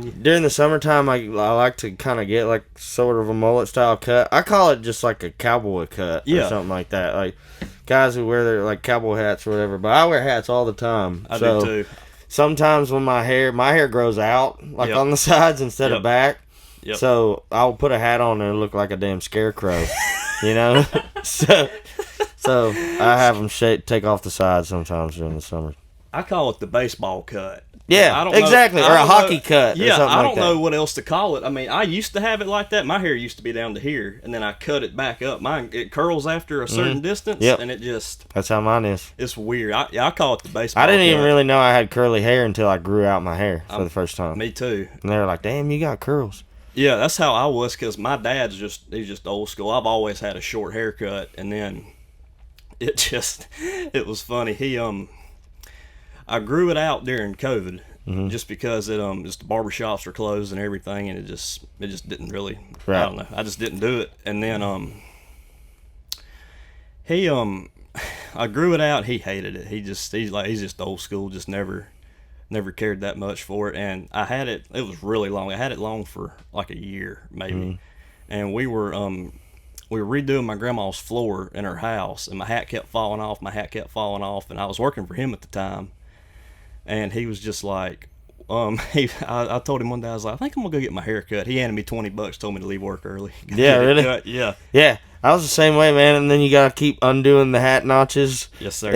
you? During the summertime, I like to kind of get like sort of a mullet style cut. I call it just like a cowboy cut or something like that. Like guys who wear their like cowboy hats or whatever. But I wear hats all the time. I do too. Sometimes when my hair grows out like on the sides instead of back. Yep. So I'll put a hat on and look like a damn scarecrow, you know. so I have them take off the sides sometimes during the summer. I call it the baseball cut. Yeah, or a hockey cut. Yeah, I don't know what else to call it. I mean, I used to have it like that. My hair used to be down to here, and then I cut it back up. It curls after a certain distance, and it just... That's how mine is. It's weird. I call it the baseball I didn't cut. even really know I had curly hair until I grew out my hair for the first time. Me too. And they were like, damn, you got curls. Yeah, that's how I was, because my dad's he's just old school. I've always had a short haircut, and then it was funny. I grew it out during COVID, just because just the barbershops were closed and everything, and it just didn't really, I don't know, I just didn't do it. And then I grew it out. He hated it. He's just old school, just never cared that much for it. And I had it was really long. I had it long for like a year maybe. And we were redoing my grandma's floor in her house, and my hat kept falling off, and I was working for him at the time, and he was just like, I told him one day, I was like, I think I'm gonna go get my hair cut. He handed me $20, told me to leave work early. Yeah, really? Yeah. I was the same way, man. And then you gotta keep undoing the hat notches. Yes, sir.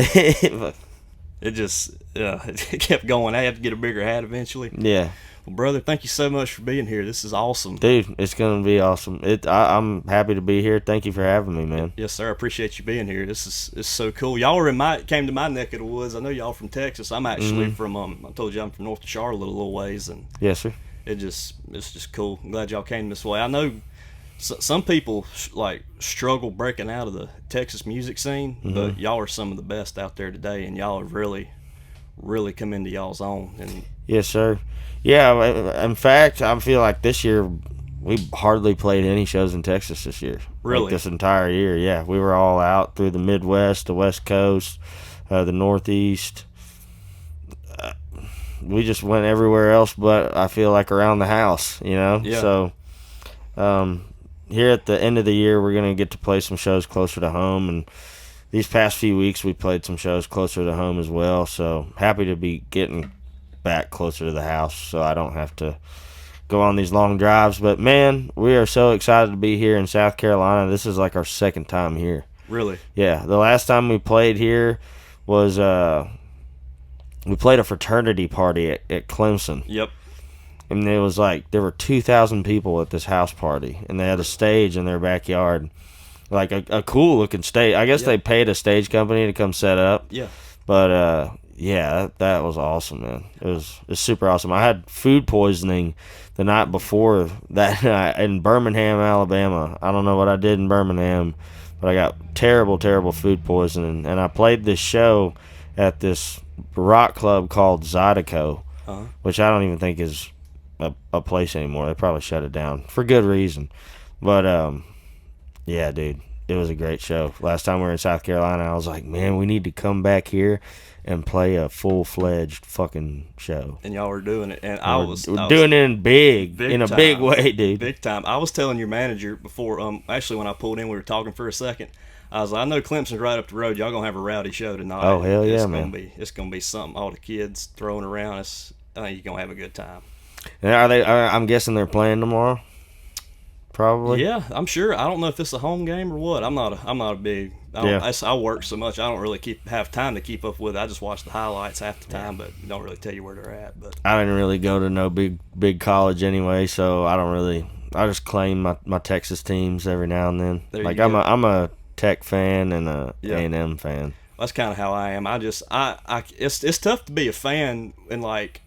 It kept going. I had to get a bigger hat eventually. Yeah. Well, brother, thank you so much for being here. This is awesome. Dude, it's going to be awesome. I'm happy to be here. Thank you for having me, man. Yes, sir. I appreciate you being here. It's so cool. Y'all came to my neck of the woods. I know y'all from Texas. I'm actually from, I told you I'm from north of Charlotte a little ways. And yes, sir. It's just cool. I'm glad y'all came this way. I know some people struggle breaking out of the Texas music scene, but y'all are some of the best out there today, and y'all have really, really come into y'all's own. And yes, sir. Yeah, in fact, I feel like this year we hardly played any shows in Texas this year. Really? Like this entire year, yeah. We were all out through the Midwest, the West Coast, the Northeast. We just went everywhere else, but I feel like around the house, you know? Yeah. So, here at the end of the year, we're going to get to play some shows closer to home, and these past few weeks we played some shows closer to home as well, so happy to be getting back closer to the house so I don't have to go on these long drives. But man, we are so excited to be here in South Carolina. This is like our second time here. Really? Yeah, the last time we played here was we played a fraternity party at Clemson. Yep. And it was like there were 2,000 people at this house party, and they had a stage in their backyard, like a cool looking stage. I guess they paid a stage company to come set up. Yeah. But yeah, that was awesome, man. It was super awesome. I had food poisoning the night before that night in Birmingham, Alabama. I don't know what I did in Birmingham, but I got terrible food poisoning. And I played this show at this rock club called Zydeco, which I don't even think is a place anymore. They probably shut it down for good reason. But yeah, dude, it was a great show. Last time we were in South Carolina, I was like, man, we need to come back here and play a full-fledged fucking show. And y'all were doing it, and we're doing it in a big way, dude. Big time. I was telling your manager before, actually when I pulled in, we were talking for a second. I was like, I know Clemson's right up the road. Y'all gonna have a rowdy show tonight. Oh hell yeah, man! It's gonna be something. All the kids throwing around. I think you're gonna have a good time. And I'm guessing they're playing tomorrow. Probably. Yeah, I'm sure. I don't know if it's a home game or what. I'm not a big. I work so much. I don't really have time to keep up with it. I just watch the highlights half the time, but don't really tell you where they're at. But I didn't really go to no big college anyway, so I don't really. I just claim my Texas teams every now and then. I'm a Tech fan and a A&M fan. That's kind of how I am. It's tough to be a fan and like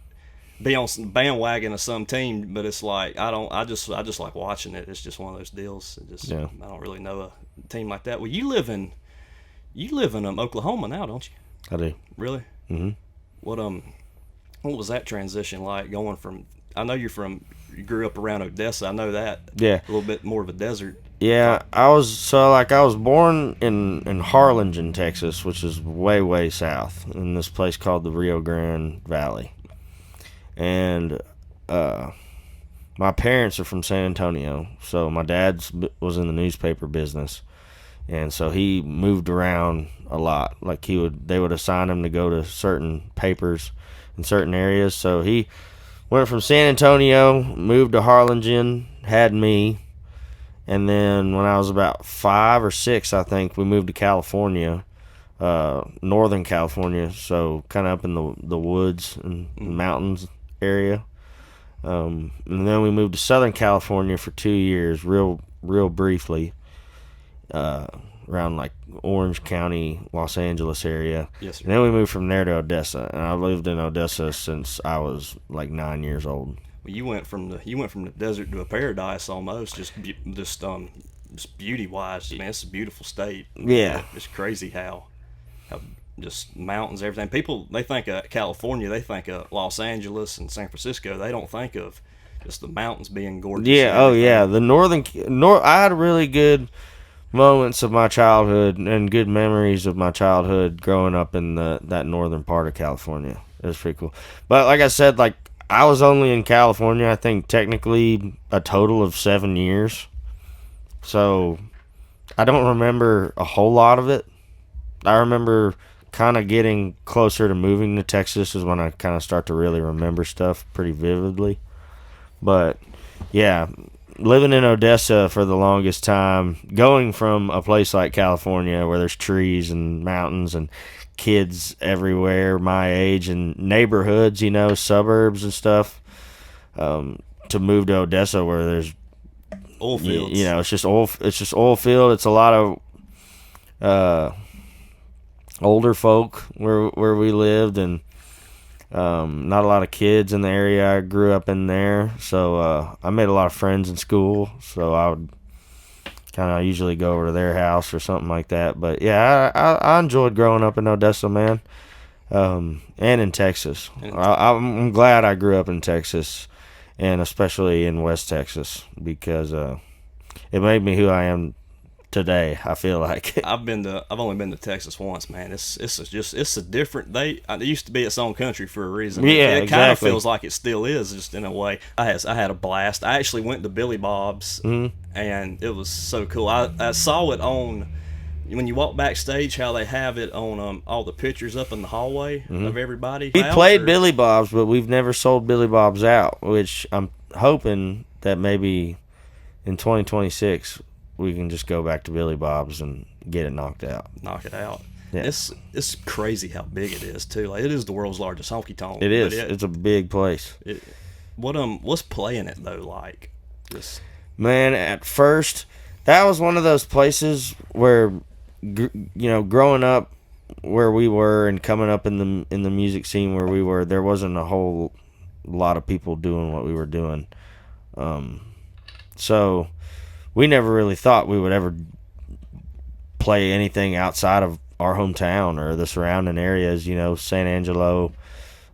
be on some bandwagon of some team, but it's like I just like watching it. It's just one of those deals. I don't really know a team like that. Well, you live in Oklahoma now, don't you? I do. Really? Mm-hmm. What was that transition like going from? I know you grew up around Odessa. I know that. Yeah. A little bit more of a desert. Yeah, I was born in Harlingen, Texas, which is way south, in this place called the Rio Grande Valley. And my parents are from San Antonio, so my dad was in the newspaper business, and so he moved around a lot. Like they would assign him to go to certain papers in certain areas. So he went from San Antonio, moved to Harlingen, had me, and then when I was about 5 or 6, I think we moved to California, Northern California, so kind of up in the woods and mountains area. And then we moved to Southern California for 2 years, real briefly, around like Orange County, Los Angeles area. Yes, sir. And then we moved from there to Odessa, and I've lived in Odessa since I was like 9 years old. Well, you went from the desert to a paradise almost, just beauty wise. Man, it's a beautiful state. Yeah, it's crazy how just mountains, everything. People, they think of California, they think of Los Angeles and San Francisco. They don't think of just the mountains being gorgeous. Yeah, oh yeah, I had really good moments of my childhood and good memories of my childhood growing up in that northern part of California. It was pretty cool. But like I said, like I was only in California, I think technically a total of 7 years. So I don't remember a whole lot of it. I remember kind of getting closer to moving to Texas is when I kind of start to really remember stuff pretty vividly. But yeah, living in Odessa for the longest time, going from a place like California where there's trees and mountains and kids everywhere my age and neighborhoods, suburbs and stuff, to move to Odessa where there's oil fields. It's just oil field. It's a lot of older folk where we lived, and not a lot of kids in the area. I grew up in there, so I made a lot of friends in school, so I would kind of usually go over to their house or something like that. But yeah, I enjoyed growing up in Odessa, man, and in Texas. I'm glad I grew up in Texas, and especially in West Texas, because it made me who I am today. I feel like I've only been to Texas once, man. It's a different. It used to be its own country for a reason. Yeah, it exactly. Kind of feels like it still is, just in a way. I had a blast. I actually went to Billy Bob's, and it was so cool. I saw it on when you walk backstage, how they have it on all the pictures up in the hallway of everybody. We played Billy Bob's, but we've never sold Billy Bob's out, which I'm hoping that maybe in 2026 we can just go back to Billy Bob's and get it knocked out. Knock it out. Yeah. It's crazy how big it is too. Like, it is the world's largest honky tonk. It is. It's a big place. What's playing it though like? Man, at first, that was one of those places where, growing up where we were and coming up in the music scene where we were, there wasn't a whole lot of people doing what we were doing. So we never really thought we would ever play anything outside of our hometown or the surrounding areas, San Angelo,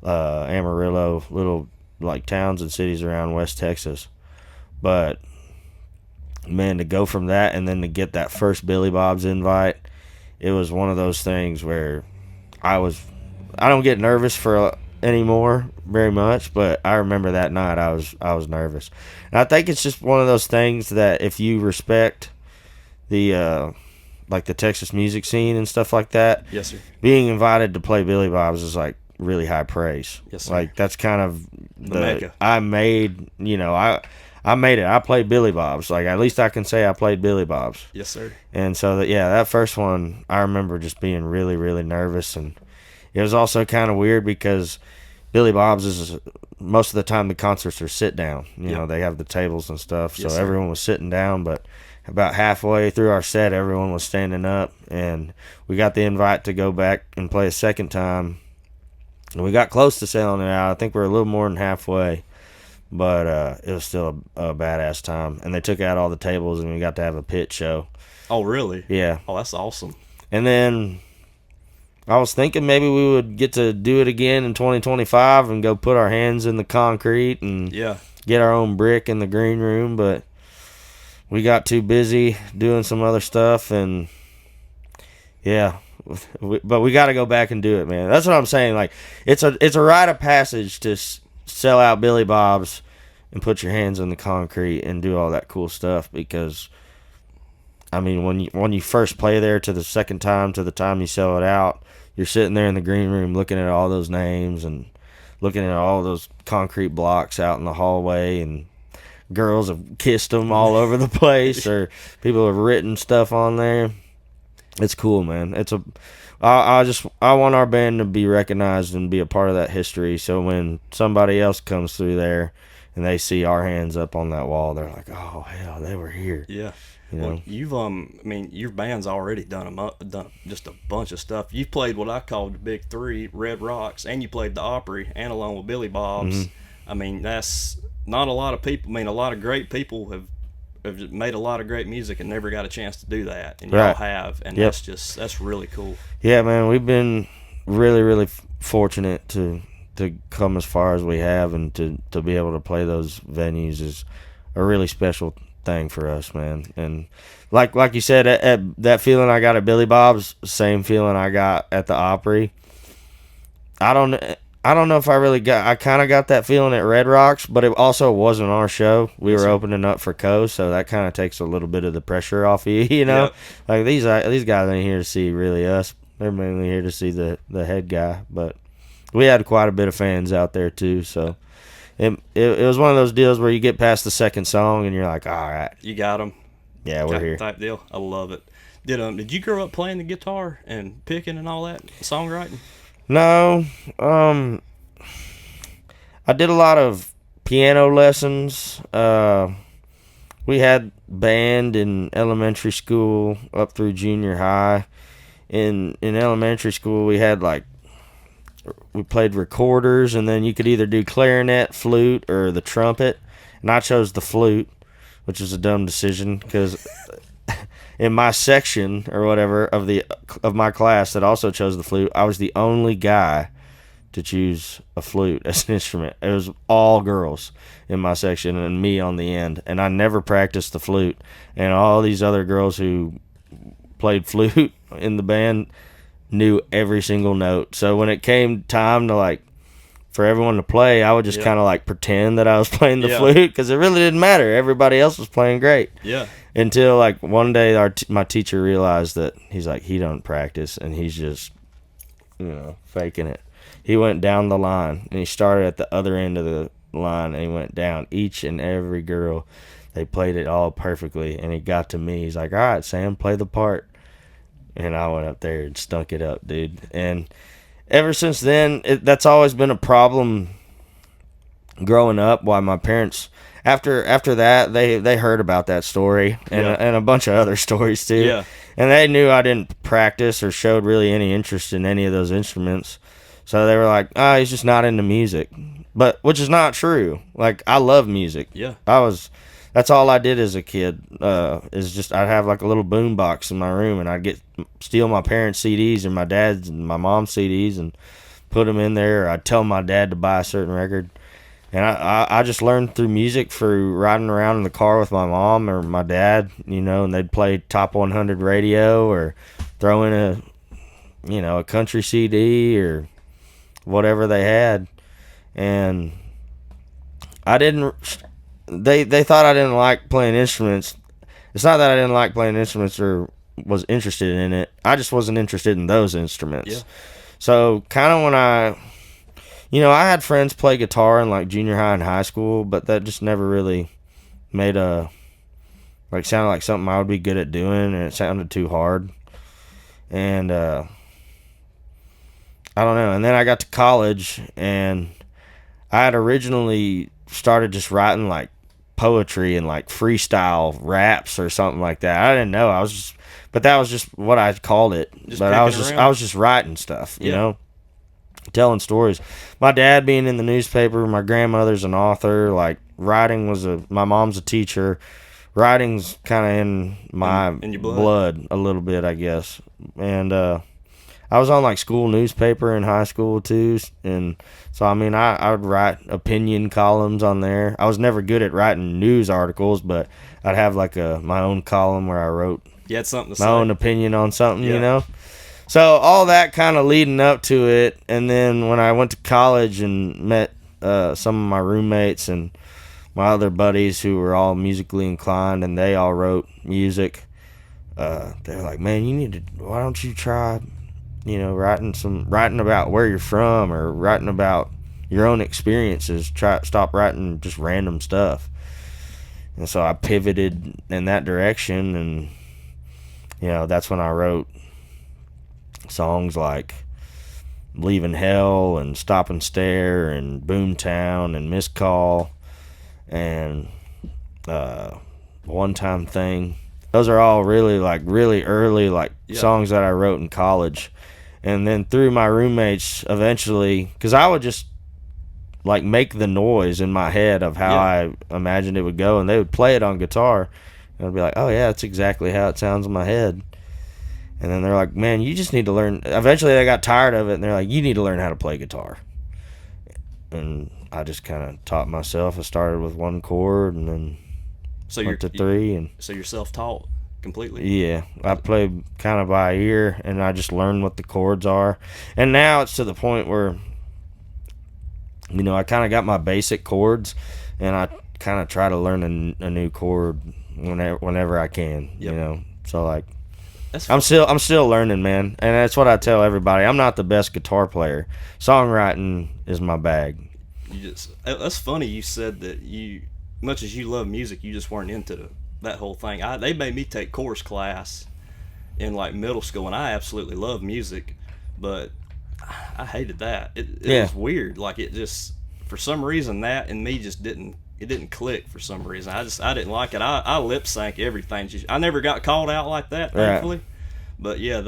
Amarillo, little like towns and cities around West Texas. But man, to go from that and then to get that first Billy Bob's invite, it was one of those things where I don't get nervous anymore very much, but I remember that night I was nervous. And I think it's just one of those things that if you respect the like the Texas music scene and stuff like that, yes, sir, being invited to play Billy Bob's is like really high praise. Yes, sir. Like that's kind of the mecca. I made it. I played Billy Bob's. Like, at least I can say I played Billy Bob's. Yes, sir. And so that first one, I remember just being really, really nervous, and it was also kind of weird because Billy Bob's is most of the time the concerts are sit down. They have the tables and stuff, yes, so sir. Everyone was sitting down, but about halfway through our set, everyone was standing up, and we got the invite to go back and play a second time, and we got close to selling it out. I think we're a little more than halfway, but it was still a badass time, and they took out all the tables, and we got to have a pit show. Oh, really? Yeah. Oh, that's awesome. And then I was thinking maybe we would get to do it again in 2025 and go put our hands in the concrete and get our own brick in the green room, but we got too busy doing some other stuff, and but we got to go back and do it, man. That's what I'm saying. Like, it's a rite of passage to sell out Billy Bob's and put your hands on the concrete and do all that cool stuff. Because I mean, when you first play there to the second time to the time you sell it out, you're sitting there in the green room looking at all those names and looking at all those concrete blocks out in the hallway, and girls have kissed them all over the place, or people have written stuff on there. It's cool, man. I want our band to be recognized and be a part of that history. So when somebody else comes through there and they see our hands up on that wall, they're like, "Oh hell, they were here." Yeah. You know? Well, you've I mean, your band's already done just a bunch of stuff. You've played what I called the Big Three, Red Rocks, and you played the Opry, and along with Billy Bob's. I mean, that's not a lot of people. I mean, a lot of great people have made a lot of great music and never got a chance to do that, and y'all have, and that's really cool. Yeah, man, we've been really, really fortunate to come as far as we have, and to be able to play those venues is a really special thing for us, man. And like you said, at that feeling I got at Billy Bob's, same feeling I got at the Opry. I don't know if I kind of got that feeling at Red Rocks, but it also wasn't our show. We were opening up for Co, so that kind of takes a little bit of the pressure off you, know? Yep. Like these guys ain't here to see really us. They're mainly here to see the head guy, but we had quite a bit of fans out there too, so it was one of those deals where you get past the second song and you're like, all right, you got them. Yeah, we're here. Type deal. I love it. Did you grow up playing the guitar and picking and all that, songwriting? No, I did a lot of piano lessons. We had band in elementary school up through junior high. In elementary school, we played recorders, and then you could either do clarinet, flute, or the trumpet. And I chose the flute, which was a dumb decision because in my section or whatever of my class that also chose the flute, I was the only guy to choose a flute as an instrument. It was all girls in my section and me on the end, and I never practiced the flute. And all these other girls who played flute in the band knew every single note. So when it came time to for everyone to play, I would just kind of pretend that I was playing the flute, because it really didn't matter. Everybody else was playing great. Yeah. Until one day my teacher realized that he's like, he don't practice and he's just faking it. He went down the line and he started at the other end of the line and he went down each and every girl. They played it all perfectly, and he got to me. He's like, all right, Sam, play the part. And I went up there and stunk it up, dude. And ever since then, that's always been a problem growing up. Why my parents, after that, they heard about that story and a bunch of other stories too. Yeah. And they knew I didn't practice or showed really any interest in any of those instruments. So they were like, oh, he's just not into music. But which is not true. I love music. Yeah. That's all I did as a kid. Is just I'd have a little boom box in my room, and I'd steal my parents' CDs and my dad's and my mom's CDs and put them in there. Or I'd tell my dad to buy a certain record, and I just learned through music through riding around in the car with my mom or my dad, and they'd play Top 100 radio or throw in a country CD or whatever they had, and I didn't. They thought I didn't like playing instruments. It's not that I didn't like playing instruments or was interested in it. I just wasn't interested in those instruments. Yeah. So kind of when I had friends play guitar in junior high and high school, but that just never really made sounded like something I would be good at doing, and it sounded too hard. And I don't know. And then I got to college, and I had originally started just writing poetry and freestyle raps or something like that. I didn't know. But that was just what I called it. But I was just writing stuff, telling stories. My dad being in the newspaper, my grandmother's an author. Writing my mom's a teacher. Writing's kind of in my in your blood a little bit, I guess. And I was on school newspaper in high school too, and so I would write opinion columns on there. I was never good at writing news articles, but I'd have my own column where I wrote something to my own opinion on something, So all that kind of leading up to it, and then when I went to college and met some of my roommates and my other buddies who were all musically inclined, and they all wrote music. They're like, man, why don't you try, writing about where you're from, or writing about your own experiences. Stop writing just random stuff. And so I pivoted in that direction, and that's when I wrote songs like Leaving Hell and Stop and Stare and Boomtown and Missed Call and One Time Thing. Those are all really early songs that I wrote in college. And then through my roommates eventually, because I would just make the noise in my head of how I imagined it would go, and they would play it on guitar, and I'd be like, oh yeah, that's exactly how it sounds in my head. And then they're like, man, you just need to learn. Eventually they got tired of it, and they're like, you need to learn how to play guitar. And I just kind of taught myself. I started with one chord, and then went to three. And so you're self-taught completely? Yeah, I played kind of by ear, and I just learned what the chords are. And now it's to the point where I kind of got my basic chords, and I kind of try to learn a new chord whenever I can. So I'm still learning, man, and that's what I tell everybody. I'm not the best guitar player. Songwriting is my bag. That's funny. You said that much as you love music, you just weren't into that whole thing. They made me take chorus class in middle school, and I absolutely love music, but I hated that. It was weird. It just, for some reason, that and me just didn't click for some reason. I didn't like it. I lip sync everything. I never got called out like that, thankfully. Right. But yeah,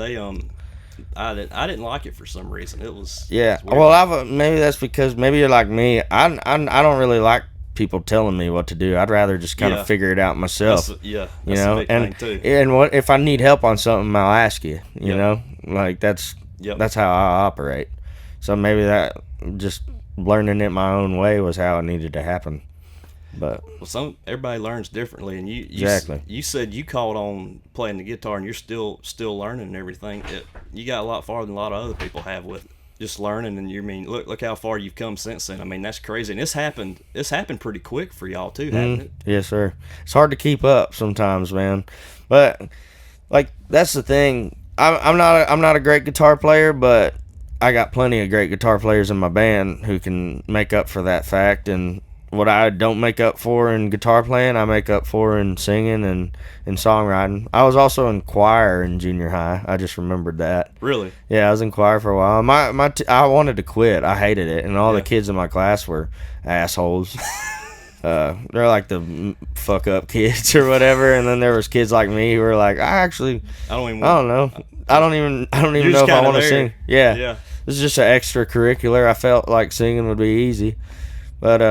I didn't like it for some reason. It was Well, maybe that's because maybe you're like me. I don't really like people telling me what to do. I'd rather just kind of figure it out myself. That's a big thing too. And what if I need help on something, I'll ask you. You know, that's how I operate. So maybe that just learning it my own way was how it needed to happen. But everybody learns differently, and exactly. You said you caught on playing the guitar, and you're still learning and everything. You got a lot farther than a lot of other people have with just learning, and look how far you've come since then. I mean, that's crazy, and it's happened pretty quick for y'all too, hasn't it? Yes, sir. It's hard to keep up sometimes, man. But that's the thing. I'm not a great guitar player, but I got plenty of great guitar players in my band who can make up for that fact. And what I don't make up for in guitar playing, I make up for in singing and in songwriting. I was also in choir in junior high. I just remembered that. Really? Yeah, I was in choir for a while. I wanted to quit. I hated it, and all the kids in my class were assholes. They're like the fuck up kids or whatever. And then there was kids like me who were like, I don't know. I don't even know if I want to sing. Yeah. This is just an extracurricular. I felt like singing would be easy, but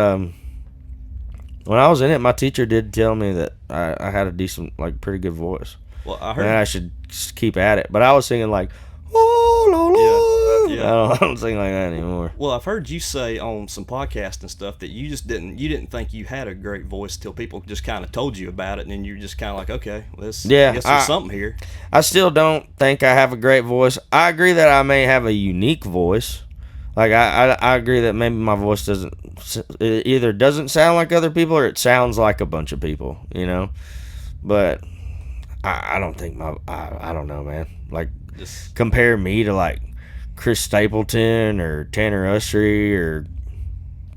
when I was in it, my teacher did tell me that I had a decent, pretty good voice. Well, I heard I should keep at it. But I was singing oh, la, la. Yeah. I don't sing like that anymore. Well, I've heard you say on some podcasts and stuff that you didn't think you had a great voice till people just kind of told you about it, and then you're just kind of like, okay, I guess there's something here. I still don't think I have a great voice. I agree that I may have a unique voice. I agree that maybe my voice either doesn't sound like other people or it sounds like a bunch of people, But I don't think I don't know, man. Compare me to Chris Stapleton or Tanner Usry or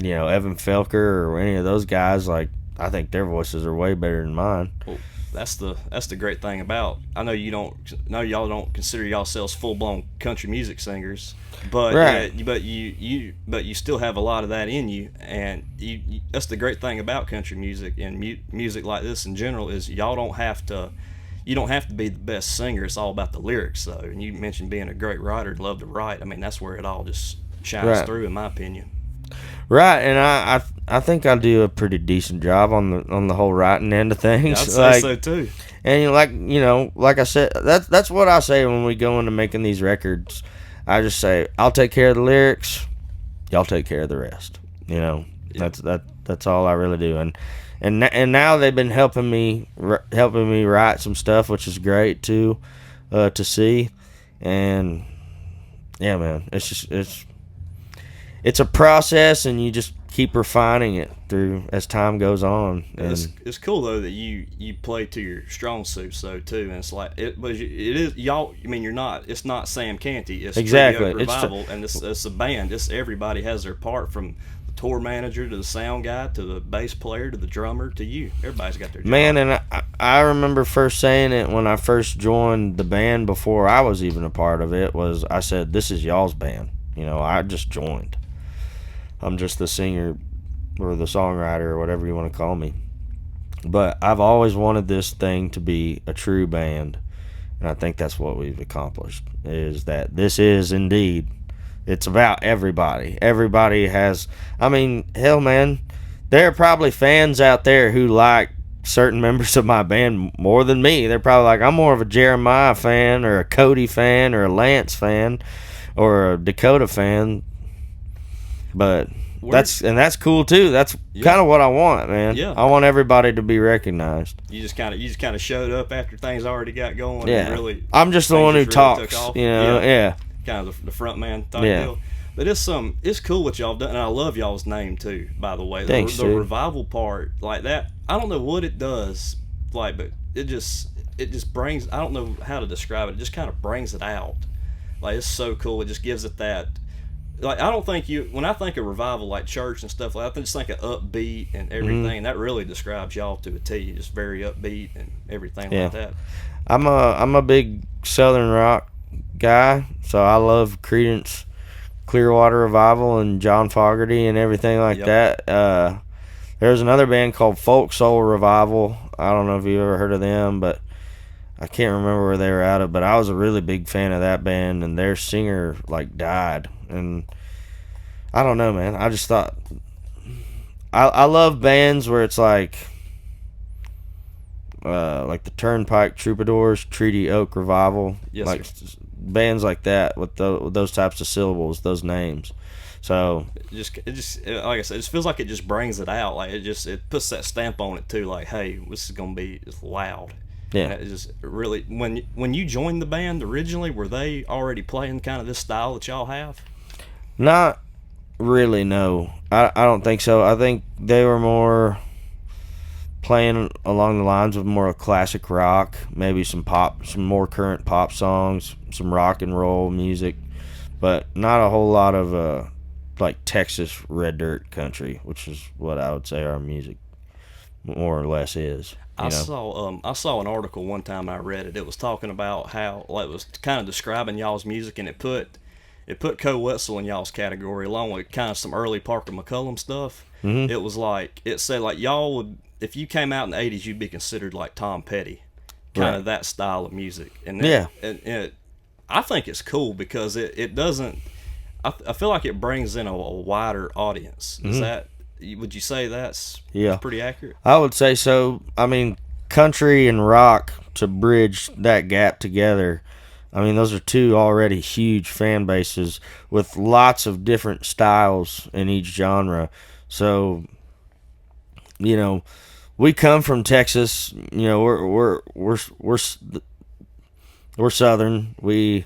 Evan Felker or any of those guys. I think their voices are way better than mine. Well, that's the great thing about. I know y'all don't consider yourselves full blown country music singers, but right. But you still have a lot of that in you, and that's the great thing about country music and music like this in general is y'all don't have to. You don't have to be the best singer. It's all about the lyrics, though. And you mentioned being a great writer and love to write. I mean, that's where it all just shines through, in my opinion. Right, and I think I do a pretty decent job on the whole writing end of things. Yeah, I'd say so too. And like I said, that's what I say when we go into making these records. I just say, I'll take care of the lyrics, y'all take care of the rest. That's all I really do. And now they've been helping me write some stuff, which is great too, to see. And yeah, man, it's a process, and you just keep refining it through as time goes on. It's cool though that you play to your strong suits though too, and it's like it is y'all. I mean, it's not Sam Canty. It's Exactly. Trivia Revival, and it's a band. It's everybody has their part, from the tour manager to the sound guy to the bass player to the drummer to you. Everybody's got their job. Man, and I remember first saying it when I first joined the band before I was even a part of it. Was I said, "This is y'all's band." I just joined. I'm just the singer or the songwriter or whatever you want to call me. But I've always wanted this thing to be a true band, and I think that's what we've accomplished, is that this is indeed, it's about everybody. Everybody has, I mean, hell, man, there are probably fans out there who like certain members of my band more than me. They're probably like, I'm more of a Jeremiah fan or a Cody fan or a Lance fan or a Dakota fan. But that's cool too. That's kind of what I want, man. Yeah. I want everybody to be recognized. You just kind of showed up after things already got going. Yeah. And really, I'm just the one who really talks. Yeah. Kind of the front man type Yeah. deal. But it's cool what y'all done, and I love y'all's name too. By the way, Thanks, the dude. revival part like that. I don't know what it does, but it just brings. I don't know how to describe it. It just kind of brings it out. Like, it's so cool. It just gives it that. Like, I don't think when I think of revival, like church and stuff like that, I just think of upbeat and everything. Mm-hmm. And that really describes y'all to a T. Just very upbeat and everything Yeah. like that. I'm a big Southern rock guy, so I love Creedence Clearwater Revival and John Fogerty and everything like Yep. that. There's another band called Folk Soul Revival. I don't know if you've ever heard of them, but I can't remember where they were out of, but I was a really big fan of that band, and their singer died. And I don't know, man. I just thought I love bands where it's like the Turnpike Troubadours, Treaty Oak Revival, Yes, sir. Bands like that with those types of syllables, those names. So It just like I said, it just feels like it just brings it out. Like, it puts that stamp on it too. Like, hey, this is gonna be loud. yeah. And it just really, when you joined the band originally, were they already playing kind of this style that y'all have? Not really, no. I don't think so. I think they were more playing along the lines of more classic rock, maybe some pop, some more current pop songs, some rock and roll music, but not a whole lot of Texas red dirt country, which is what I would say our music more or less is. I saw an article one time, I read it. It was talking about how, like, it was kind of describing y'all's music, and it put Co Wetzel in y'all's category along with kind of some early Parker McCullum stuff. Mm-hmm. It was like, it said like y'all would, if you came out in the 80s, you'd be considered like Tom Petty, kind of that style of music. And I think it's cool because it doesn't. I feel like it brings in a wider audience. Is that? Would you say that's pretty accurate? I would say so. I mean, country and rock, to bridge that gap together, I mean, those are two already huge fan bases with lots of different styles in each genre. So, we come from Texas. We're Southern. We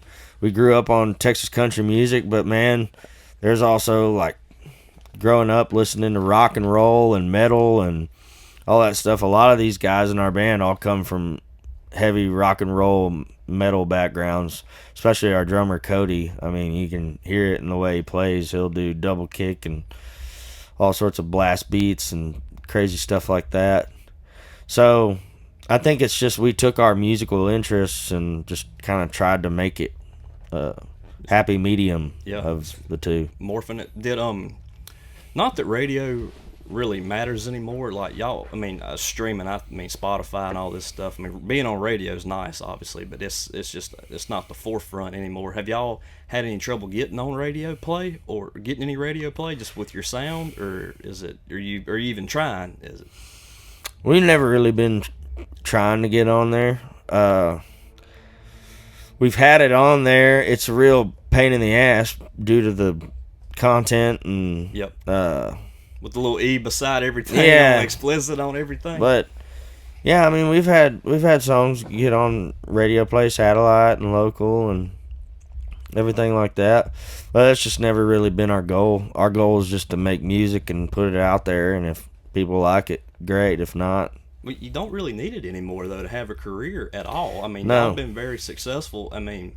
grew up on Texas country music, but man, there's also growing up listening to rock and roll and metal and all that stuff. A lot of these guys in our band all come from heavy rock and roll metal backgrounds, especially our drummer Cody. I mean, you can hear it in the way he plays. He'll do double kick and all sorts of blast beats and crazy stuff like that. So I think it's just we took our musical interests and just kind of tried to make it a happy medium of the two. Morphing it. Did not that radio really matters anymore. Like, y'all, I mean, streaming, I mean, Spotify and all this stuff. I mean, being on radio is nice, obviously, but it's not the forefront anymore. Have y'all had any trouble getting on radio play or getting any radio play just with your sound, or are you even trying? Is it? We've never really been trying to get on there. We've had it on there. It's a real pain in the ass due to the content and with the little E beside everything, explicit on everything. But yeah, I mean, we've had songs get on radio play, satellite and local, and everything like that. But that's just never really been our goal. Our goal is just to make music and put it out there, and if people like it, great. If not, Well, you don't really need it anymore though to have a career at all. I mean, no. y'all been very successful. I mean,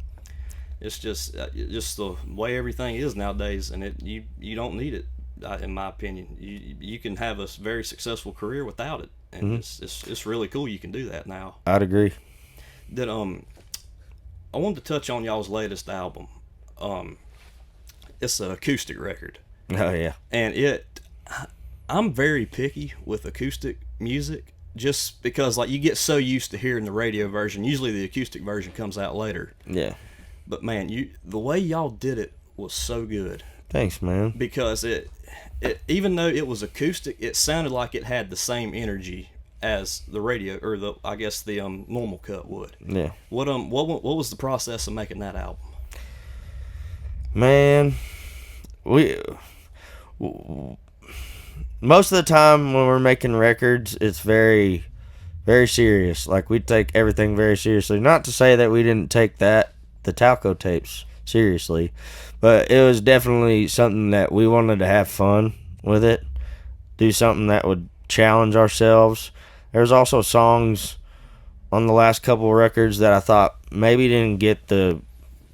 it's just the way everything is nowadays, and you don't need it. In my opinion, you can have a very successful career without it, and it's really cool. You can do that now. I'd agree. That I wanted to touch on y'all's latest album. It's an acoustic record, Oh yeah. and I'm very picky with acoustic music just because like you get so used to hearing the radio version. Usually the acoustic version comes out later. Yeah. But man, the way y'all did it was so good Thanks, man. because it even though it was acoustic, it sounded like it had the same energy as the radio or the normal cut would. Yeah. What was the process of making that album? Man, most of the time when we're making records, it's very, very serious. Like, we take everything very seriously. Not to say that we didn't take the Talco tapes seriously, but it was definitely something that we wanted to have fun with it, do something that would challenge ourselves. There's also songs on the last couple of records that I thought maybe didn't get the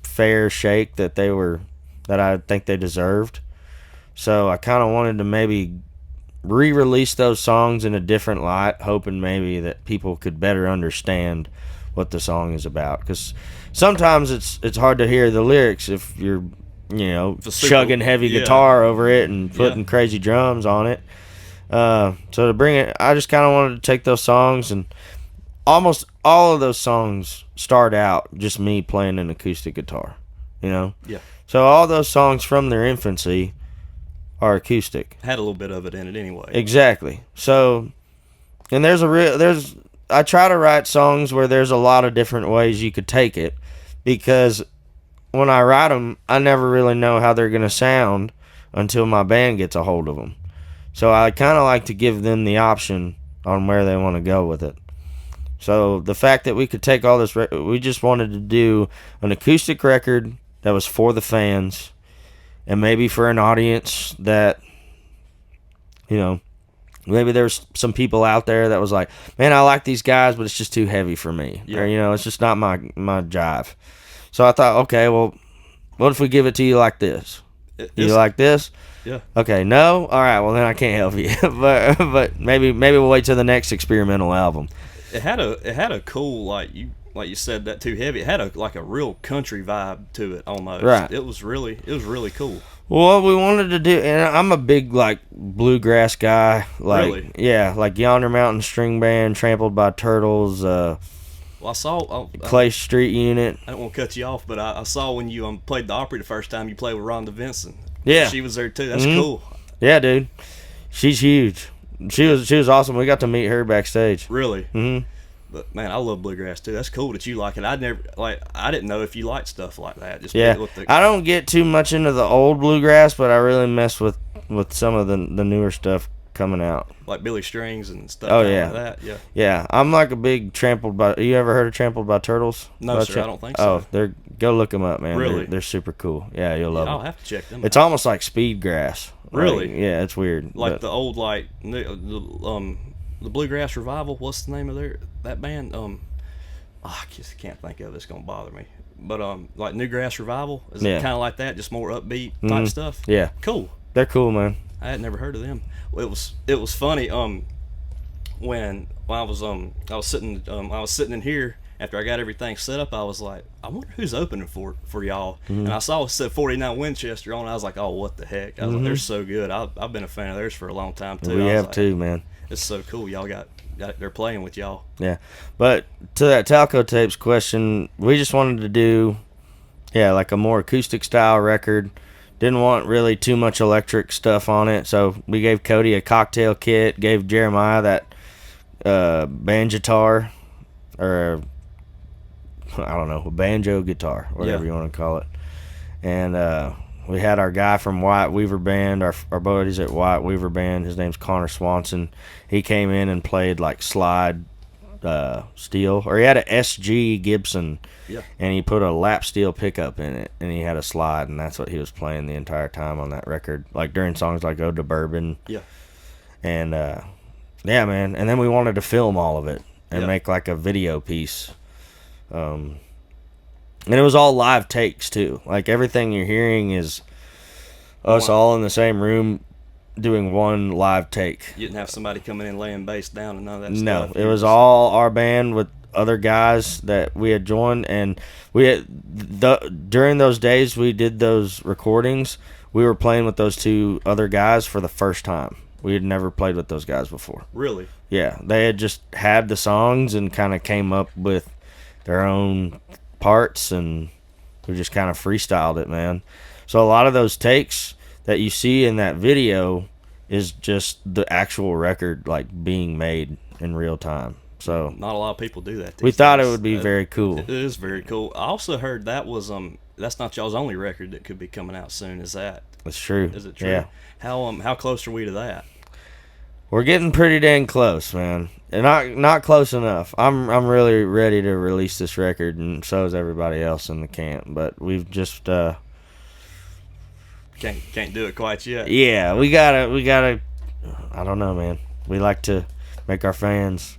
fair shake that I think they deserved. So I kind of wanted to maybe re-release those songs in a different light, hoping maybe that people could better understand what the song is about. Because sometimes it's hard to hear the lyrics if you're chugging heavy guitar over it and putting crazy drums on it. So to bring it, I just kind of wanted to take those songs, and almost all of those songs start out just me playing an acoustic guitar. Yeah. So all those songs from their infancy are acoustic. Had a little bit of it in it anyway. Exactly. So, and I try to write songs where there's a lot of different ways you could take it, because when I write them, I never really know how they're going to sound until my band gets a hold of them. So I kind of like to give them the option on where they want to go with it. So the fact that we could take all this, we just wanted to do an acoustic record that was for the fans, and maybe for an audience that, maybe there's some people out there that was like, man, I like these guys, but it's just too heavy for me. Yeah. Or, it's just not my jive. So I thought, okay, well, what if we give it to you like this? You like this? Yeah. Okay, no? All right, well, then I can't help you. but maybe we'll wait till the next experimental album. It had a cool, like you said, that too heavy. It had a real country vibe to it almost. Right. It was really cool. Well, what we wanted to do, and I'm a big bluegrass guy. Really? Yeah, like Yonder Mountain String Band, Trampled by Turtles. Well, I saw Clay Street Unit. I don't want to cut you off, but I saw when you played the Opry the first time, you played with Rhonda Vincent. Yeah, she was there too. That's cool. Yeah, dude, she's huge. She was awesome. We got to meet her backstage. Really? Mm-hmm. But man, I love bluegrass too. That's cool that you like it. I didn't know if you liked stuff like that. Just I don't get too much into the old bluegrass, but I really mess with some of the newer stuff coming out, like Billy Strings and stuff. Oh yeah, like that. Yeah. Yeah, I'm like a big Trampled by. You ever heard of Trampled by Turtles? No, sir. I don't think so. Oh, go look them up, man. Really? They're super cool. Yeah, you'll love them. I'll have to check them. It's almost like speed grass. Really? Yeah, it's weird. Like the old the Bluegrass Revival. What's the name of that band? I just can't think of it. It's gonna bother me. But like Newgrass Revival, is it kind of like that? Just more upbeat type stuff. Yeah. Cool. They're cool, man. I had never heard of them. Well, it was funny. When I was sitting in here after I got everything set up, I was like, I wonder who's opening for y'all. And I saw it said 49 Winchester on. I was like, oh, what the heck? I was like, they're so good. I've been a fan of theirs for a long time too. We have too, man. It's so cool. Y'all got they're playing with y'all. Yeah, but to that Talco Tapes question, we just wanted to do, like a more acoustic style record. Didn't want really too much electric stuff on it, so we gave Cody a cocktail kit, gave Jeremiah that banjitar, or I don't know, a banjo guitar, whatever you want to call it. And we had our guy from White Weaver Band, our buddies at White Weaver Band, his name's Connor Swanson. He came in and played like slide steel, or he had a SG Gibson, Yeah. and he put a lap steel pickup in it, and he had a slide, and that's what he was playing the entire time on that record, like during songs like "Ode to Bourbon." Yeah. And yeah, man. And then we wanted to film all of it and Yeah. make like a video piece. And it was all live takes too. Like everything you're hearing is us all in the same room doing one live take. You didn't have somebody coming in laying bass down and none of that No, stuff. it was all our band with other guys that we had joined, and we had during those days we did those recordings. We were playing with those two other guys for the first time. We had never played with those guys before. Really? Yeah, they had just had the songs and kind of came up with their own parts, and we just kind of freestyled it, man. So a lot of those takes that you see in that video is just the actual record like being made in real time. So not a lot of people do that. We thought it would be very cool. It is very cool. I also heard that was that's not y'all's only record that could be coming out soon. Is that? That's true. Is it true? Yeah. How close are we to that? We're getting pretty dang close, man. And not close enough. I'm really ready to release this record, and so is everybody else in the camp. But we've just can't do it quite yet. Yeah, we gotta. I don't know, man. We like to make our fans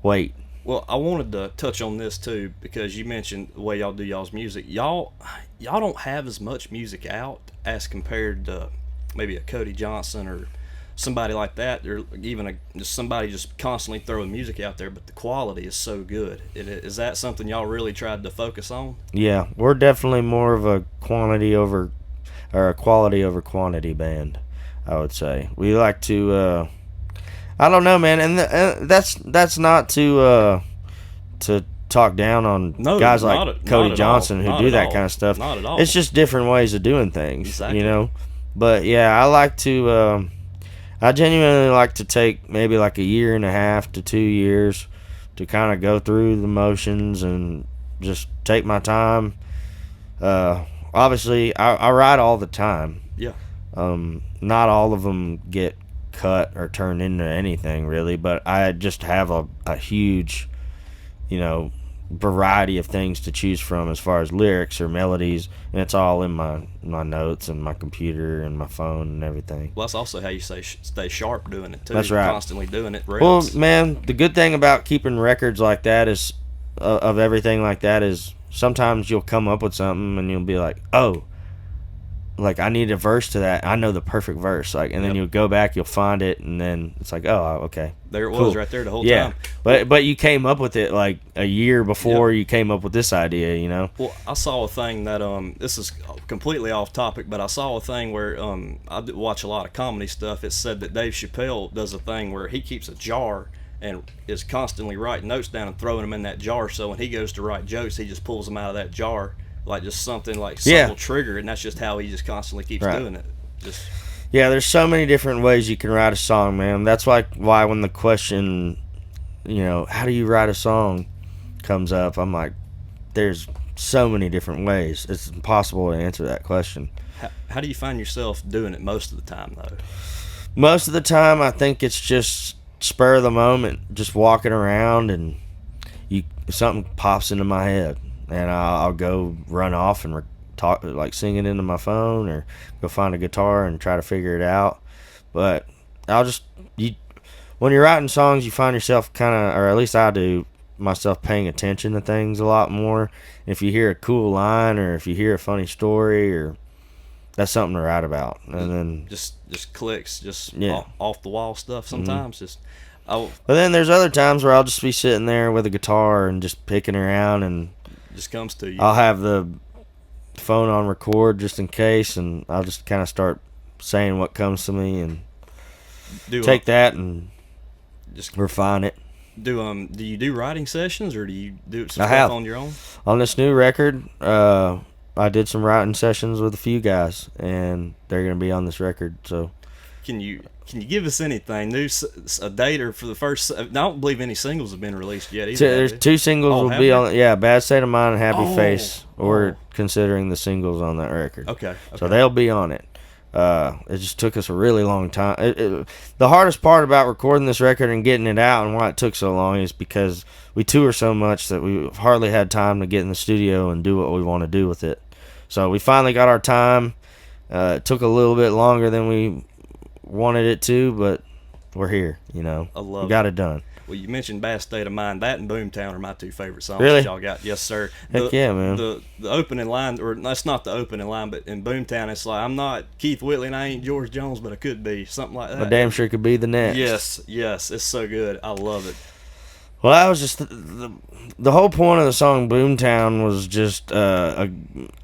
wait. Well, I wanted to touch on this too because you mentioned the way y'all do y'all's music. Y'all don't have as much music out as compared to maybe a Cody Johnson or somebody like that, or even just somebody just constantly throwing music out there, but the quality is so good. Is that something y'all really tried to focus on? Yeah, we're definitely more of a quality over quantity band, I would say. We like to, I don't know, man, and that's not to talk down on guys like Cody Johnson who do that kind of stuff. Not at all. It's just different ways of doing things, exactly. you know. But yeah, I like to. I genuinely like to take maybe like 1.5 to 2 years to kind of go through the motions and just take my time. Obviously, I write all the time. Yeah. Not all of them get cut or turned into anything really, but I just have a huge, variety of things to choose from as far as lyrics or melodies, and it's all in my notes and my computer and my phone and everything. Well, that's also how you stay sharp doing it too. That's right. Constantly doing it. Well, man, the good thing about keeping records like that is of everything like that is sometimes you'll come up with something and you'll be like, oh, like I need a verse to that. I know the perfect verse. Like, and then you'll go back, you'll find it, and then it's like, oh, okay. There it cool. was right there the whole time. But you came up with it like a year before you came up with this idea, you know? Well, I saw a thing that this is completely off topic, but I saw a thing where I watch a lot of comedy stuff. It said that Dave Chappelle does a thing where he keeps a jar and is constantly writing notes down and throwing them in that jar. So when he goes to write jokes, he just pulls them out of that jar. Like just something will trigger it, and that's just how he just constantly keeps doing it. Yeah, there's so many different ways you can write a song, man. That's why when the question, how do you write a song comes up, I'm like, there's so many different ways. It's impossible to answer that question. How do you find yourself doing it most of the time, though? Most of the time, I think it's just spur of the moment, just walking around, and something pops into my head. And I'll go run off and sing it into my phone, or go find a guitar and try to figure it out. But when you're writing songs, you find yourself kind of, or at least I do, myself paying attention to things a lot more. If you hear a cool line, or if you hear a funny story, or that's something to write about. And then just clicks, off the wall stuff sometimes. But then there's other times where I'll just be sitting there with a guitar and just picking around, and just comes to you. I'll have the phone on record just in case, and I'll just kind of start saying what comes to me and take that and just refine it. Do you do writing sessions, or do you do some stuff on your own? On this new record, I did some writing sessions with a few guys, and they're going to be on this record. So, can you give us anything new, a date, or for the first? I don't believe any singles have been released yet either. There's 2 singles will be on. Yeah, Bad State of Mind and Happy Face. We're considering the singles on that record. Okay. So they'll be on it. It just took us a really long time. The hardest part about recording this record and getting it out and why it took so long is because we tour so much that we hardly had time to get in the studio and do what we want to do with it. So we finally got our time. It took a little bit longer than we wanted it to, but we're here, you know. I love we got it done. Well, you mentioned Bad State of Mind. That and Boomtown are my two favorite songs Really? that y'all got. Yes, sir. Heck yeah, man. The opening line, or that's not the opening line, but in Boomtown, it's like, I'm not Keith Whitley and I ain't George Jones, but I could be. Something like that. I damn sure could be the next. Yes. It's so good. I love it. Well, that was just the whole point of the song Boomtown was just I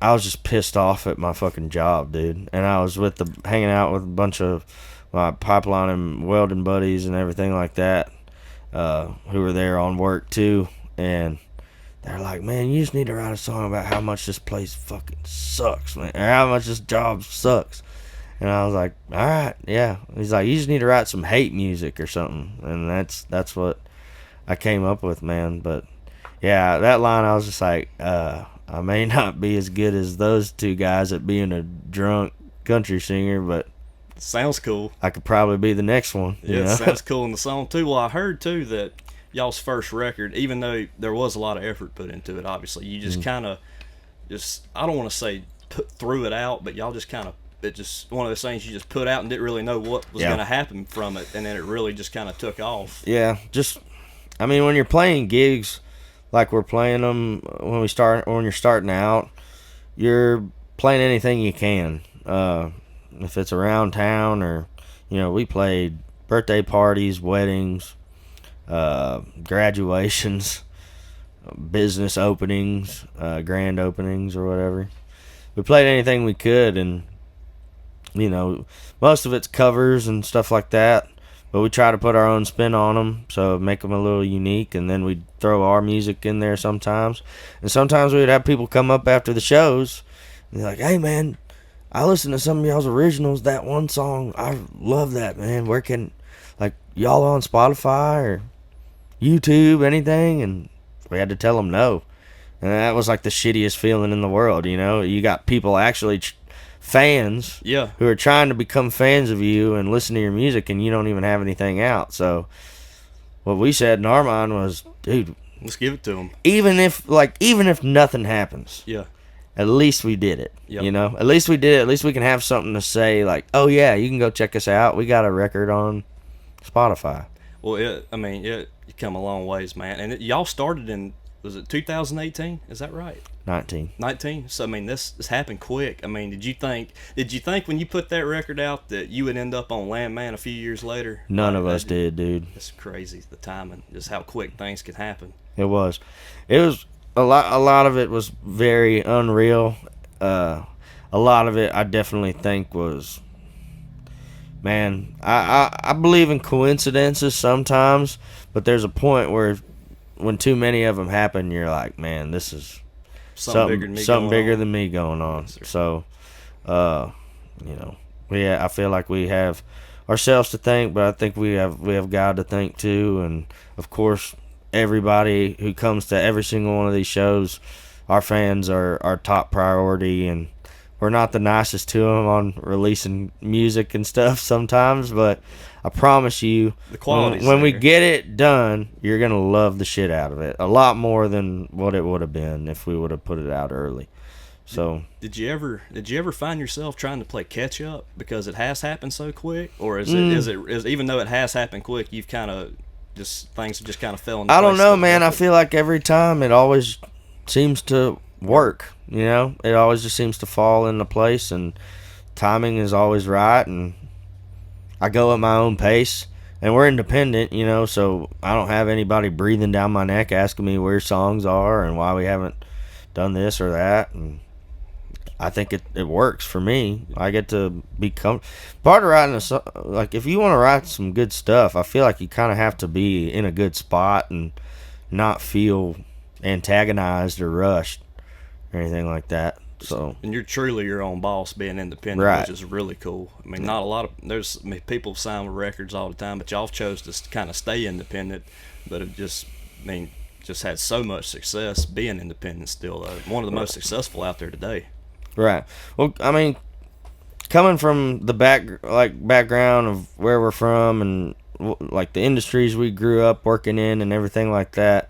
was just pissed off at my fucking job, dude. And I was hanging out with a bunch of my pipeline and welding buddies and everything like that, who were there on work too. And they're like, man, you just need to write a song about how much this place fucking sucks, man, or how much this job sucks. And I was like, all right, yeah. He's like, you just need to write some hate music or something. And that's what I came up with, man. But yeah, that line, I was just like, I may not be as good as those two guys at being a drunk country singer, but sounds cool. I could probably be the next one. Yeah, it sounds cool in the song too. Well, I heard too that y'all's first record, even though there was a lot of effort put into it, obviously, you just kind of I don't want to say threw it out, but y'all just kind of, it just one of those things you just put out and didn't really know what was going to happen from it, and then it really just kind of took off. Yeah, I mean, when you're playing gigs like we're playing them when you're starting out, you're playing anything you can. If it's around town, or, you know, we played birthday parties, weddings, graduations, business openings, grand openings or whatever. We played anything we could, and, you know, most of it's covers and stuff like that. But we try to put our own spin on them, so make them a little unique, and then we'd throw our music in there sometimes. And sometimes we'd have people come up after the shows, and they're like, hey, man, I listened to some of y'all's originals, that one song, I love that, man. Where can, like, y'all on Spotify or YouTube, anything? And we had to tell them no. And that was like the shittiest feeling in the world, you know? You got people actually fans who are trying to become fans of you and listen to your music, and you don't even have anything out. So what we said in our mind was, dude, let's give it to them. Even if nothing happens, at least we did it. You know, at least we did it. At least we can have something to say, like, oh yeah, you can go check us out, we got a record on Spotify. Well, you come a long ways, man. And y'all started in, was it 2018? Is that right? 19. So I mean, this happened quick. I mean, did you think when you put that record out that you would end up on Landman a few years later? None of us did, dude. It's crazy, the timing, just how quick things can happen. It was a lot of it was very unreal. A lot of it I definitely think was, man, I believe in coincidences sometimes, but there's a point where when too many of them happen, you're like, man, this is something bigger than me going on. So, you know, I feel like we have ourselves to thank, but I think we have God to thank too, and of course everybody who comes to every single one of these shows, our fans are our top priority, and we're not the nicest to them on releasing music and stuff sometimes, but I promise you, the quality's when we get it done, you're going to love the shit out of it. A lot more than what it would have been if we would have put it out early. So, did you ever find yourself trying to play catch up because it has happened so quick, or is it even though it has happened quick, you've kind of things have just kind of fell into place? I don't know, man. I feel like every time it always seems to work, you know? It always just seems to fall into place, and timing is always right, and I go at my own pace, and we're independent, you know, so I don't have anybody breathing down my neck asking me where songs are and why we haven't done this or that, and I think it works for me. I get to be part of writing a song. Like, if you want to write some good stuff, I feel like you kind of have to be in a good spot and not feel antagonized or rushed or anything like that. So, and you're truly your own boss, being independent, right, which is really cool. I mean, not a lot of people sign with records all the time, but y'all chose to kind of stay independent. But it just had so much success being independent still. One of the most successful out there today. Right. Well, I mean, coming from the background of where we're from and like the industries we grew up working in and everything like that,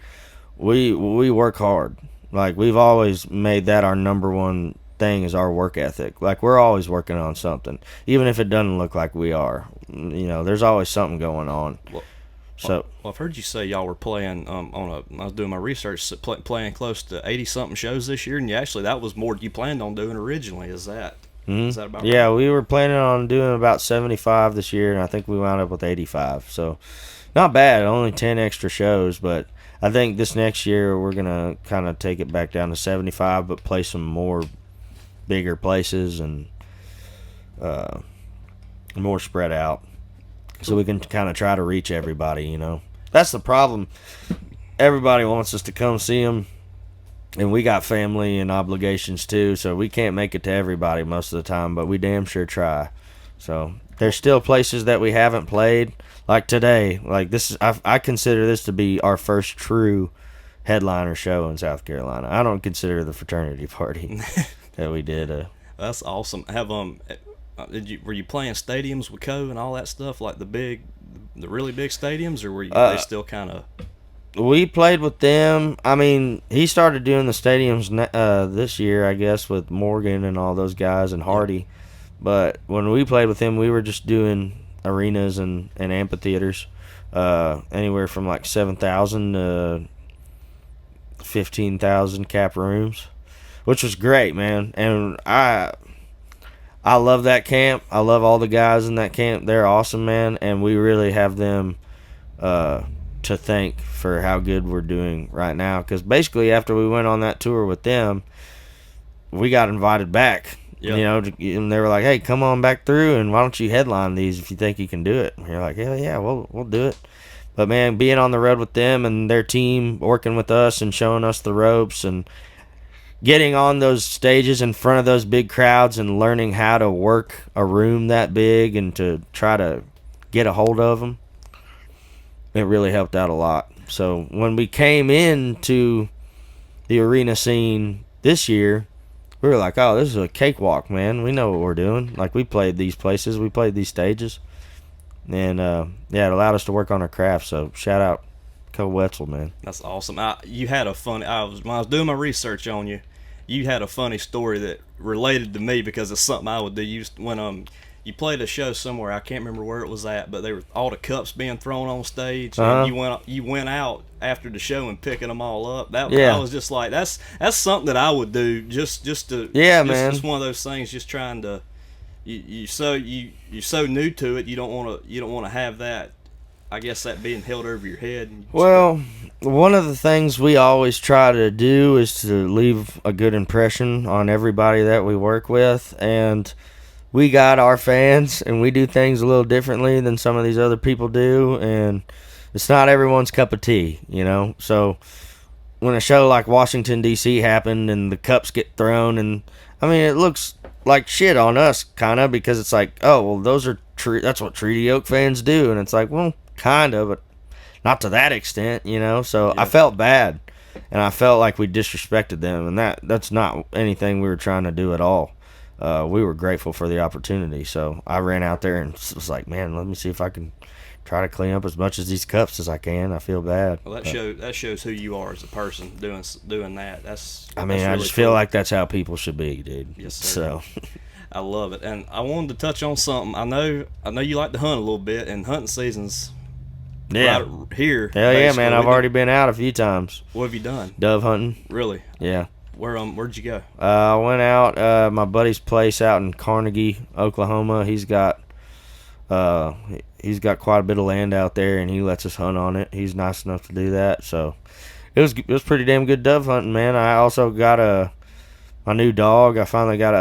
we work hard. Like we've always made that our number one thing is our work ethic. Like we're always working on something, even if it doesn't look like we are. There's always something going on. Well, I've heard you say y'all were playing I was doing my research, playing close to 80-something shows this year, and that was more than you planned on doing originally. Is that about right? Yeah, we were planning on doing about 75 this year, and I think we wound up with 85. So not bad, only 10 extra shows, but I think this next year we're going to kind of take it back down to 75, but play some more bigger places and more spread out. So we can kind of try to reach everybody, That's the problem. Everybody wants us to come see them, and we got family and obligations too, so we can't make it to everybody most of the time, but we damn sure try. So there's still places that we haven't played, like today. Like this is, I consider this to be our first true headliner show in South Carolina. I don't consider the fraternity party that we did. That's awesome. Were you playing stadiums with Co and all that stuff, like the really big stadiums, or were they still kind of? We played with them. I mean, he started doing the stadiums this year, I guess, with Morgan and all those guys and Hardy. But when we played with him, we were just doing arenas and amphitheaters, anywhere from like 7,000 to 15,000 cap rooms, which was great, man. And I love that camp. I love all the guys in that camp. They're awesome, man. And we really have them to thank for how good we're doing right now. Because basically, after we went on that tour with them, we got invited back. Yep. And they were like, "Hey, come on back through, and why don't you headline these if you think you can do it?" And you're like, "Hell yeah, we'll do it." But man, being on the road with them and their team, working with us and showing us the ropes and getting on those stages in front of those big crowds and learning how to work a room that big and to try to get a hold of them, it really helped out a lot. So when we came into the arena scene this year, we were like, oh, this is a cakewalk, man. We know what we're doing. Like, we played these places. We played these stages. And, it allowed us to work on our craft. So shout out Co Wetzel, man. That's awesome. When I was doing my research on you, you had a funny story that related to me because it's something I would do. You played a show somewhere, I can't remember where it was at, but they were all the cups being thrown on stage, and you went out after the show and picking them all up. I was just like, that's something that I would do just man. Just one of those things. Just trying to you're so new to it, you don't want to have that. I guess that being held over your head. Well, one of the things we always try to do is to leave a good impression on everybody that we work with, and we got our fans, and we do things a little differently than some of these other people do, and it's not everyone's cup of tea, So when a show like Washington, D.C. happened and the cups get thrown, and I mean, it looks like shit on us, kind of, because it's like, oh, well, that's what Treaty Oak fans do, and it's like, well, kind of, but not to that extent, So yeah. I felt bad, and I felt like we disrespected them, and that's not anything we were trying to do at all. We were grateful for the opportunity, so I ran out there and was like, man, let me see if I can try to clean up as much of these cups as I can. I feel bad. Well, that shows who you are as a person doing that. I just feel like that's how people should be, dude. Yes, sir. So I love it, and I wanted to touch on something. I know you like to hunt a little bit, and hunting season's right here. Hell yeah, man! I've already been out a few times. What have you done? Dove hunting. Really? Yeah. Where'd you go? I went out my buddy's place out in Carnegie, Oklahoma. He's got quite a bit of land out there, and he lets us hunt on it. He's nice enough to do that. So it was pretty damn good dove hunting, man. I also got my new dog. I finally got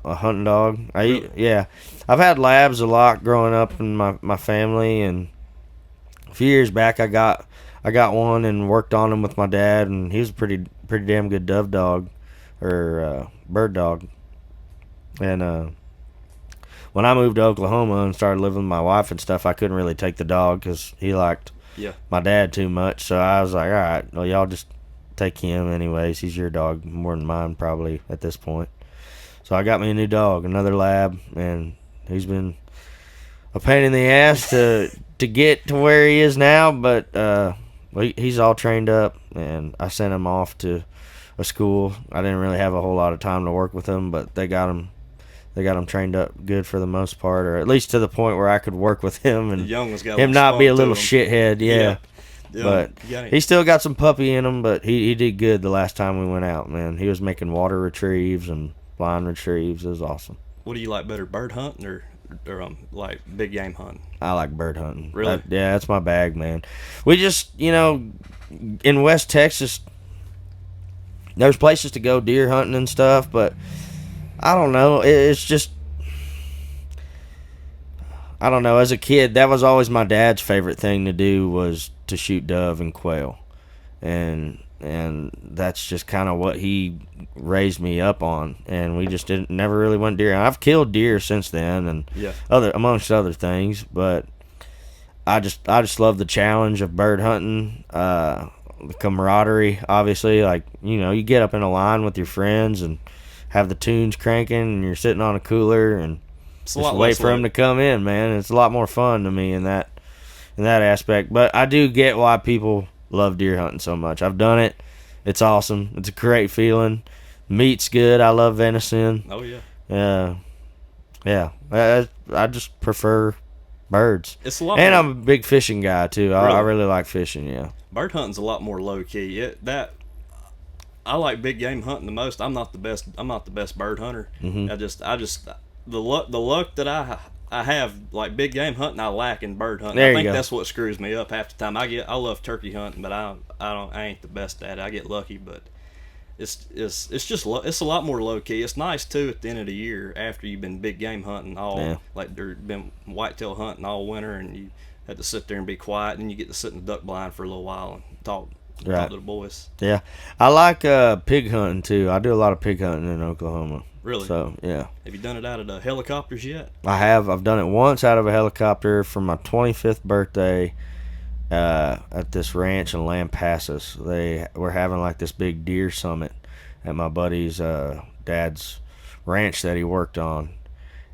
a hunting dog. Really? I've had labs a lot growing up in my family, and a few years back I got one and worked on him with my dad, and he was a pretty damn good dove dog or bird dog. And when I moved to Oklahoma and started living with my wife and stuff, I couldn't really take the dog because he liked my dad too much. So I was like, all right, well, y'all just take him anyways. He's your dog more than mine probably at this point. So I got me a new dog, another lab, and he's been a pain in the ass to get to where he is now, but he's all trained up, and I sent him off to a school. I didn't really have a whole lot of time to work with him, but they got him trained up good for the most part, or at least to the point where I could work with him and The young one's got him not be a little shithead. Yeah. Yeah. But he still got some puppy in him, but he did good the last time we went out, man. He was making water retrieves and blind retrieves. It was awesome. What do you like better, bird hunting or like big game hunting? I like bird hunting. Really? Yeah, that's my bag, man. We just, in West Texas, there's places to go deer hunting and stuff, but I don't know. It's just, I don't know. As a kid, that was always my dad's favorite thing to do, was to shoot dove and quail, and that's just kind of what he raised me up on. And we just never really went deer. I've killed deer since then, and amongst other things, but I just love the challenge of bird hunting, the camaraderie. Obviously, like you get up in a line with your friends and have the tunes cranking, and you're sitting on a cooler and just wait for them to come in, man. It's a lot more fun to me in that aspect. But I do get why people love deer hunting so much. I've done it. It's awesome. It's a great feeling. Meat's good. I love venison. Oh yeah. Yeah. I just prefer birds. It's a lot. And I'm a big fishing guy too. Really? I really like fishing. Yeah. Bird hunting's a lot more low key. I like big game hunting the most. I'm not the best bird hunter. Mm-hmm. I just the luck that I have, like big game hunting, I lack in bird hunting. There I think you go. that's what screws me up half the time. I love turkey hunting, but I ain't the best at it. I get lucky, but it's a lot more low key. It's nice too at the end of the year after you've been big game hunting like there's been whitetail hunting all winter, and you had to sit there and be quiet, and you get to sit in the duck blind for a little while and talk to the boys. Yeah, I like pig hunting too. I do a lot of pig hunting in Oklahoma. Really? So yeah. Have you done it out of the helicopters yet? I have. I've done it once out of a helicopter for my 25th birthday at this ranch in Lampasas. They were having like this big deer summit at my buddy's dad's ranch that he worked on,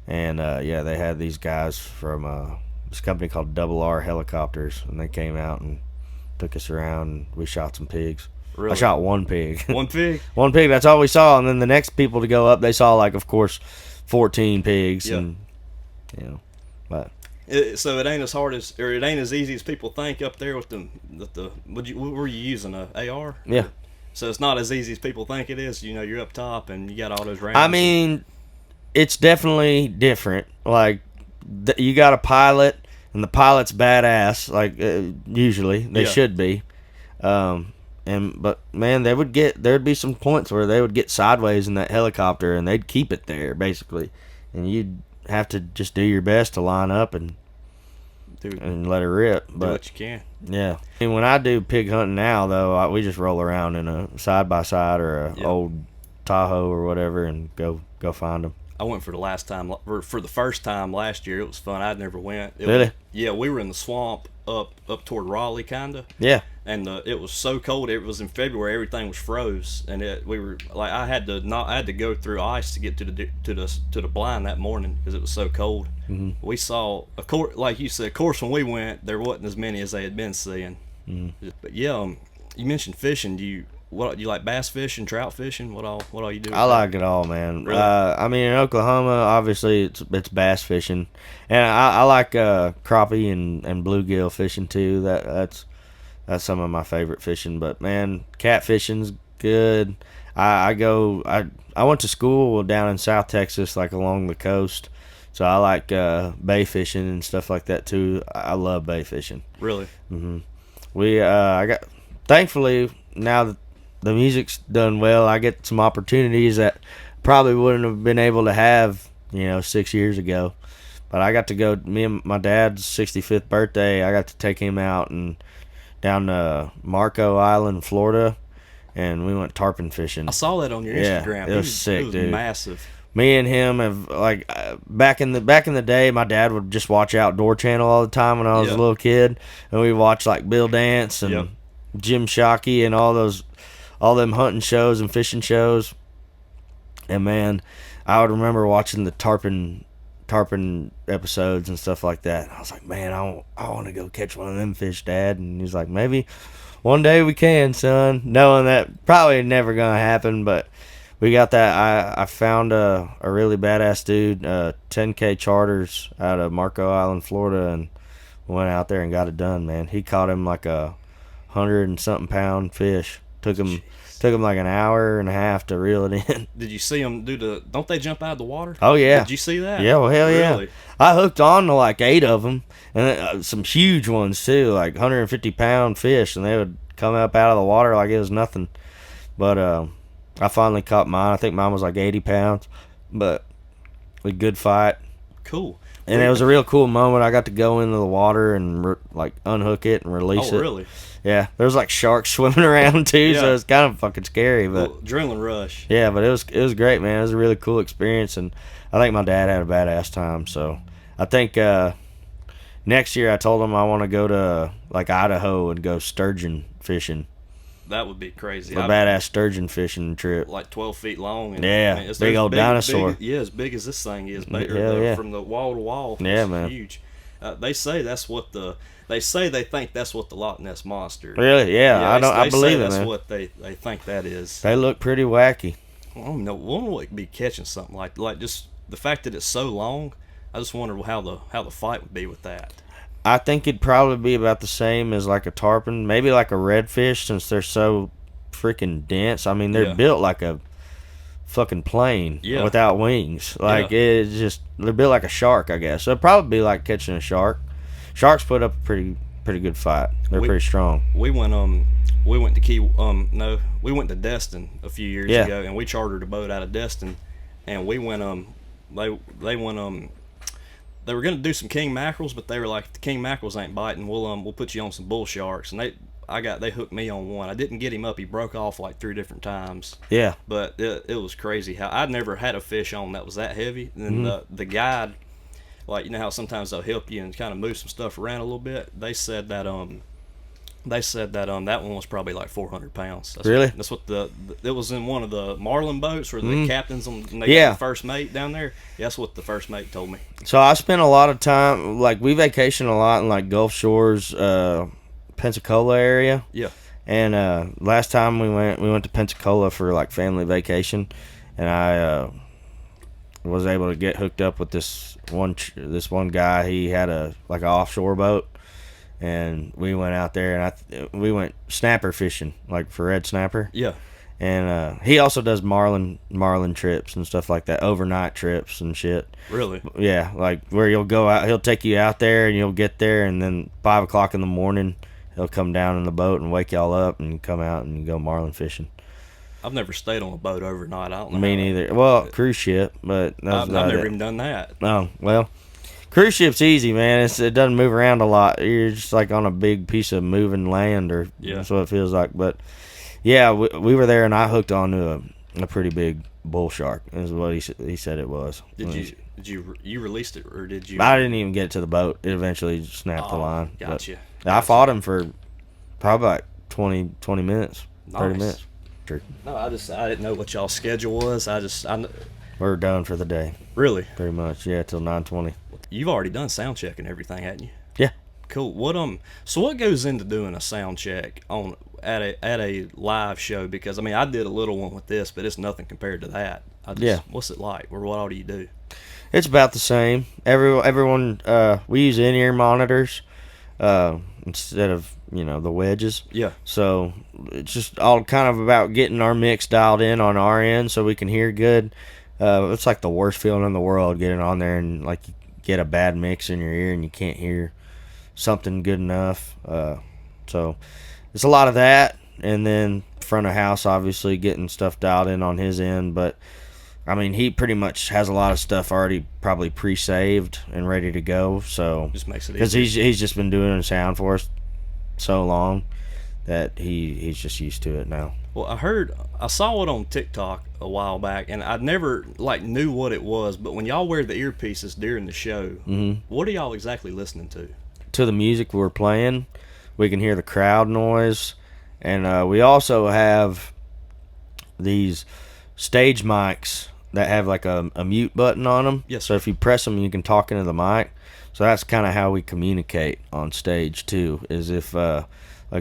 and they had these guys from this company called Double R Helicopters, and they came out and took us around, and we shot some pigs. Really? I shot one pig. One pig? One pig, that's all we saw. And then the next people to go up, they saw, like, of course, 14 pigs. Yep. And, but. So it ain't as hard as, or it ain't as easy as people think up there with what were you using, a AR? Yeah. So it's not as easy as people think it is. You're up top and you got all those rounds. I mean, it's definitely different. Like, you got a pilot, and the pilot's badass, like, usually. They should be. But man, there'd be some points where they would get sideways in that helicopter, and they'd keep it there basically, and you'd have to just do your best to line up and let it rip. But do what you can. Yeah, and when I do pig hunting now, though, we just roll around in a side by side or a old Tahoe or whatever and go find them. I went for the first time last year. It was fun. I'd never went. Really? We were in the swamp up toward Raleigh, kinda. Yeah. And it was so cold. It was in February. Everything was froze, and we were like, I had to go through ice to get to the blind that morning because it was so cold. Mm-hmm. We saw, of course, like you said, of course, when we went, there wasn't as many as they had been seeing. Mm-hmm. But you mentioned fishing. Do you like bass fishing, trout fishing? What all you do? I like it all, man. Really? I mean, in Oklahoma, obviously it's bass fishing, and I like crappie and bluegill fishing too. That's some of my favorite fishing. But man, catfishing's good. I went to school down in South Texas, like along the coast, so I like bay fishing and stuff like that too. I love bay fishing. Really? Mm-hmm. Thankfully now that the music's done well, I get some opportunities that probably wouldn't have been able to have 6 years ago. But I got to go, me and my dad's 65th birthday, I got to take him out and down to Marco Island, Florida, and we went tarpon fishing. I saw that on your Instagram. It was sick, dude. It was massive. Me and him have back in the day, my dad would just watch Outdoor Channel all the time when I was a little kid, and we watched like Bill Dance and Jim Shockey and all them hunting shows and fishing shows. And man, I would remember watching the tarpon episodes and stuff like that. I was like, man, I want to go catch one of them fish, Dad. And he's like, maybe one day we can, son. Knowing that probably never gonna happen, but we got that. I found a really badass dude, 10K charters out of Marco Island, Florida, and went out there and got it done, man. He caught him like a 100 and something pound fish. Took him like an hour and a half to reel it in. Did you see them do the? Don't they jump out of the water? Oh yeah. Did you see that? Yeah, well hell Really? yeah. I hooked on to like 8 of them, and some huge ones too, like 150-pound fish, and they would come up out of the water like it was nothing. But I finally caught mine. I think mine was like 80 pounds, but a good fight. Cool. And it was a real cool moment. I got to go into the water and like unhook it and release it. Oh, really? Yeah, there was like sharks swimming around too, Yeah. so it's kind of fucking scary. But Adrenaline rush. yeah, but it was great, man. It was a really cool experience, and I think my dad had a badass time. So I think next year I told him I want to go to like Idaho and go sturgeon fishing. That would be crazy. A badass sturgeon fishing trip. Like 12 feet long. And, Yeah, it's big old dinosaur. Yeah, as big as this thing is. Hell yeah. From the wall to wall. Yeah, it's man. Huge. They say that's what they think that's what the Loch Ness monster. Really? Yeah, I believe it, That's man. what they think that is. They look pretty wacky. I don't know. One would be catching something like just the fact that it's so long. I just wonder how the fight would be with that. I think it'd probably be about the same as like a tarpon, maybe like a redfish, since they're so freaking dense. I mean, they're Yeah. built like a fucking plane Yeah. without wings. Like it's just they're built like a shark, I guess. So it'd probably be like catching a shark. Sharks put up a pretty good fight. They're pretty strong. We went we went to Destin a few years ago, and we chartered a boat out of Destin, and we went they were gonna do some king mackerels, but they were like, if the king mackerels ain't biting, we'll put you on some bull sharks, and they hooked me on one. I didn't get him up. He broke off like 3 different times. Yeah. But it was crazy how I'd never had a fish on that was that heavy. And then the guide, like, you know how sometimes they'll help you and kind of move some stuff around a little bit. They said that that one was probably like 400 pounds. Really? That's what it was in one of the Marlin boats where the captains and they Yeah. got the first mate down there. Yeah, that's what the first mate told me. So I spent a lot of time, like we vacation a lot in like Gulf Shores, Pensacola area. Yeah. And last time we went to Pensacola for like family vacation, and I was able to get hooked up with this one guy. He had a like an offshore boat, and we went out there and we went snapper fishing, like for red snapper. Yeah. And he also does marlin trips and stuff like that, overnight trips and shit. Really? Yeah, like where you'll go out, he'll take you out there and you'll get there, and then 5 o'clock in the morning he'll come down in the boat and wake y'all up and come out and go marlin fishing. I've never stayed on a boat overnight. I don't know. Me neither. Well, cruise ship, but I've never even done that. Oh, well, cruise ship's easy, man. It doesn't move around a lot. You're just like on a big piece of moving land, or that's what it feels like. But yeah, we were there, and I hooked onto a pretty big bull shark. Is what he said it was. Did you released it, or did you? I didn't even get it to the boat. It eventually snapped the line. Gotcha. I fought him for probably like 20 minutes, 30 minutes. No, I didn't know what y'all's schedule was. We're done for the day. Really? Pretty much, yeah, till 9:20. You've already done sound check and everything, hadn't you? Yeah. Cool. So what goes into doing a sound check at a live show? Because I mean, I did a little one with this, but it's nothing compared to that. What's it like? Or what all do you do? It's about the same. Everyone, we use in-ear monitors instead of the wedges. Yeah. So it's just all kind of about getting our mix dialed in on our end so we can hear good. It's like the worst feeling in the world getting on there and like you get a bad mix in your ear and you can't hear something good enough. So it's a lot of that, and then front of house obviously getting stuff dialed in on his end. But I mean, he pretty much has a lot of stuff already probably pre-saved and ready to go. So just makes it easy. because he's just been doing sound for us so long that he's just used to it now. Well, I saw it on TikTok a while back, and I never knew what it was. But when y'all wear the earpieces during the show, what are y'all exactly listening to? To the music we're playing, we can hear the crowd noise, and we also have these stage mics that have like a mute button on them. Yes, so if you press them, you can talk into the mic. So that's kind of how we communicate on stage too. Is if like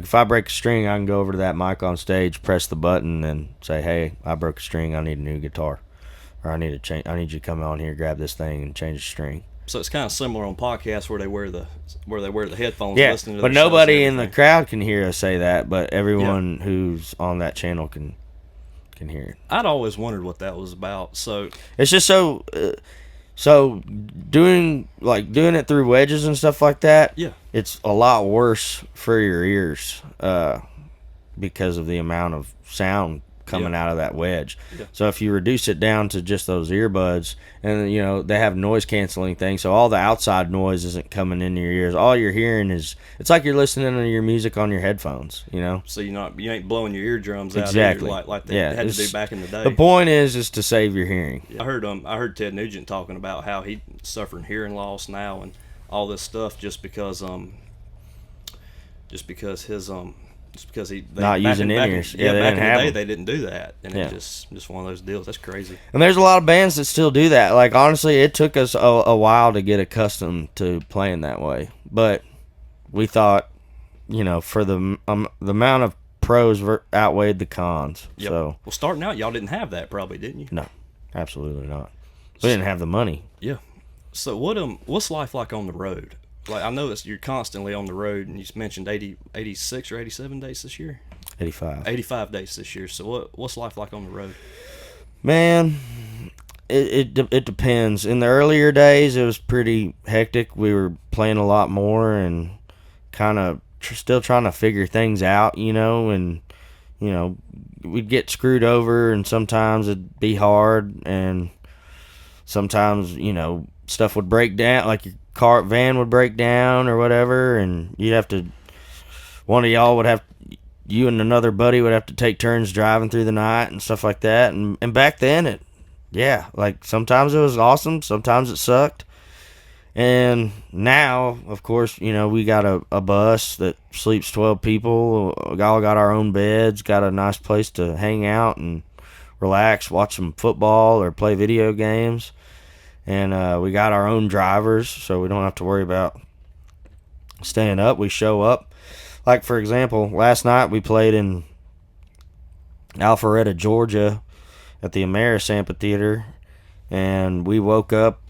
if I break a string, I can go over to that mic on stage, press the button, and say, "Hey, I broke a string. I need a new guitar, or I need to change. I need you to come on here, grab this thing, and change the string." So it's kind of similar on podcasts where they wear the headphones, Yeah, listening to but their shows nobody and in the everything. crowd can hear us say that, but everyone who's on that channel can hear it. I'd always wondered what that was about. So It's just so doing it through wedges and stuff like that. yeah, It's a lot worse for your ears because of the amount of sound coming out of that wedge. Yeah. So if you reduce it down to just those earbuds, and you know they have noise canceling things, so all the outside noise isn't coming into your ears. All you're hearing is it's like you're listening to your music on your headphones. You know. so you ain't blowing your eardrums out Exactly. either, like they had to do back in the day. The point is to save your hearing. I heard Ted Nugent talking about how he's suffering hearing loss now and all this stuff just because they Not using in-ears. Yeah, they back didn't in the have day them. they didn't do that, and Yeah. it's just one of those deals. That's crazy. And there's a lot of bands that still do that. Like, honestly, it took us a while to get accustomed to playing that way. But we thought, you know, for the amount of pros outweighed the cons. Yep. So, Well, starting out, y'all didn't have that, probably, didn't you? no, absolutely not. We didn't have the money. Yeah. So what's life like on the road? Like, I know that you're constantly on the road, and you mentioned 86 or 87 days this year. 85. 85 days this year. So what's life like on the road? Man, it depends. In the earlier days, it was pretty hectic. We were playing a lot more and kind of still trying to figure things out, you know, and, you know, we'd get screwed over, and sometimes it'd be hard, and sometimes, you know, stuff would break down, like your van would break down or whatever, and you and another buddy would have to take turns driving through the night and stuff like that. And back then, like sometimes it was awesome, sometimes it sucked. And now, of course, you know, we got a bus that sleeps 12 people. We all got our own beds, got a nice place to hang out and relax, watch some football or play video games. And we got our own drivers, so we don't have to worry about staying up. We show up. Like, for example, last night we played in Alpharetta, Georgia at the Ameris Amphitheater, and we woke up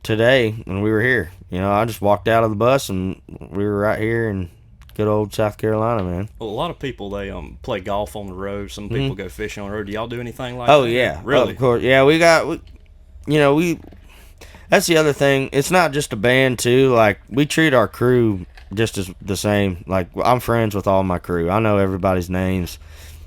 today and we were here. You know, I just walked out of the bus and we were right here in good old South Carolina, man. Well, a lot of people, they play golf on the road. Some people go fishing on the road. Do y'all do anything like Oh, that? yeah. Really? Of course. Yeah, that's the other thing. It's not just a band, too. Like, we treat our crew just as the same. Like, I'm friends with all my crew. I know everybody's names.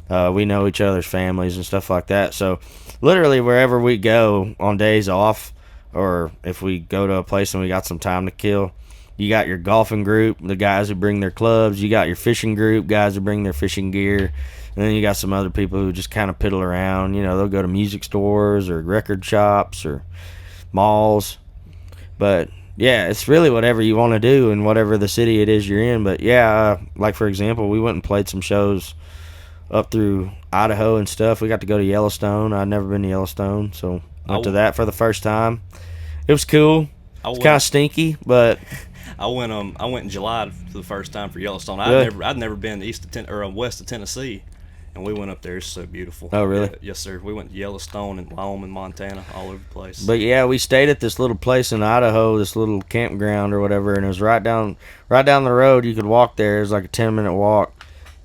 We know each other's families and stuff like that. So, literally, wherever we go on days off, or if we go to a place and we got some time to kill, you got your golfing group, the guys who bring their clubs. You got your fishing group, guys who bring their fishing gear. And then you got some other people who just kind of piddle around. You know, they'll go to music stores or record shops or malls. But yeah, it's really whatever you want to do in whatever the city it is you're in. But yeah, like for example, we went and played some shows up through Idaho and stuff. We got to go to Yellowstone. I'd never been to Yellowstone, so went to that for the first time. It was cool. It's kind of stinky, but I went in July for the first time for Yellowstone. I'd never been west of Tennessee. And we went up there. It's so beautiful. Oh, really? Yeah, yes, sir. We went to Yellowstone and Wyoming, Montana, all over the place. But yeah, we stayed at this little place in Idaho, this little campground or whatever, and it was right down the road. You could walk there. It was like a 10-minute walk,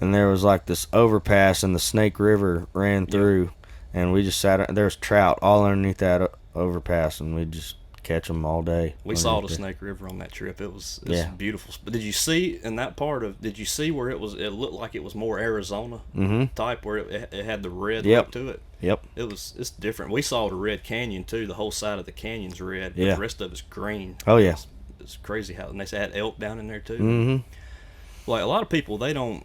and there was like this overpass, and the Snake River ran through, and we just sat. There's trout all underneath that overpass, and we just catch them all day. We saw the Snake River on that trip. It was beautiful. But did you see in that part of? Did you see where it was? It looked like it was more Arizona type, where it had the red look to it. Yep. It's different. We saw the Red Canyon too. The whole side of the canyon's red. But the rest of it's green. Oh yeah. It's crazy how, and they had elk down in there too. Mm-hmm. Like a lot of people, they don't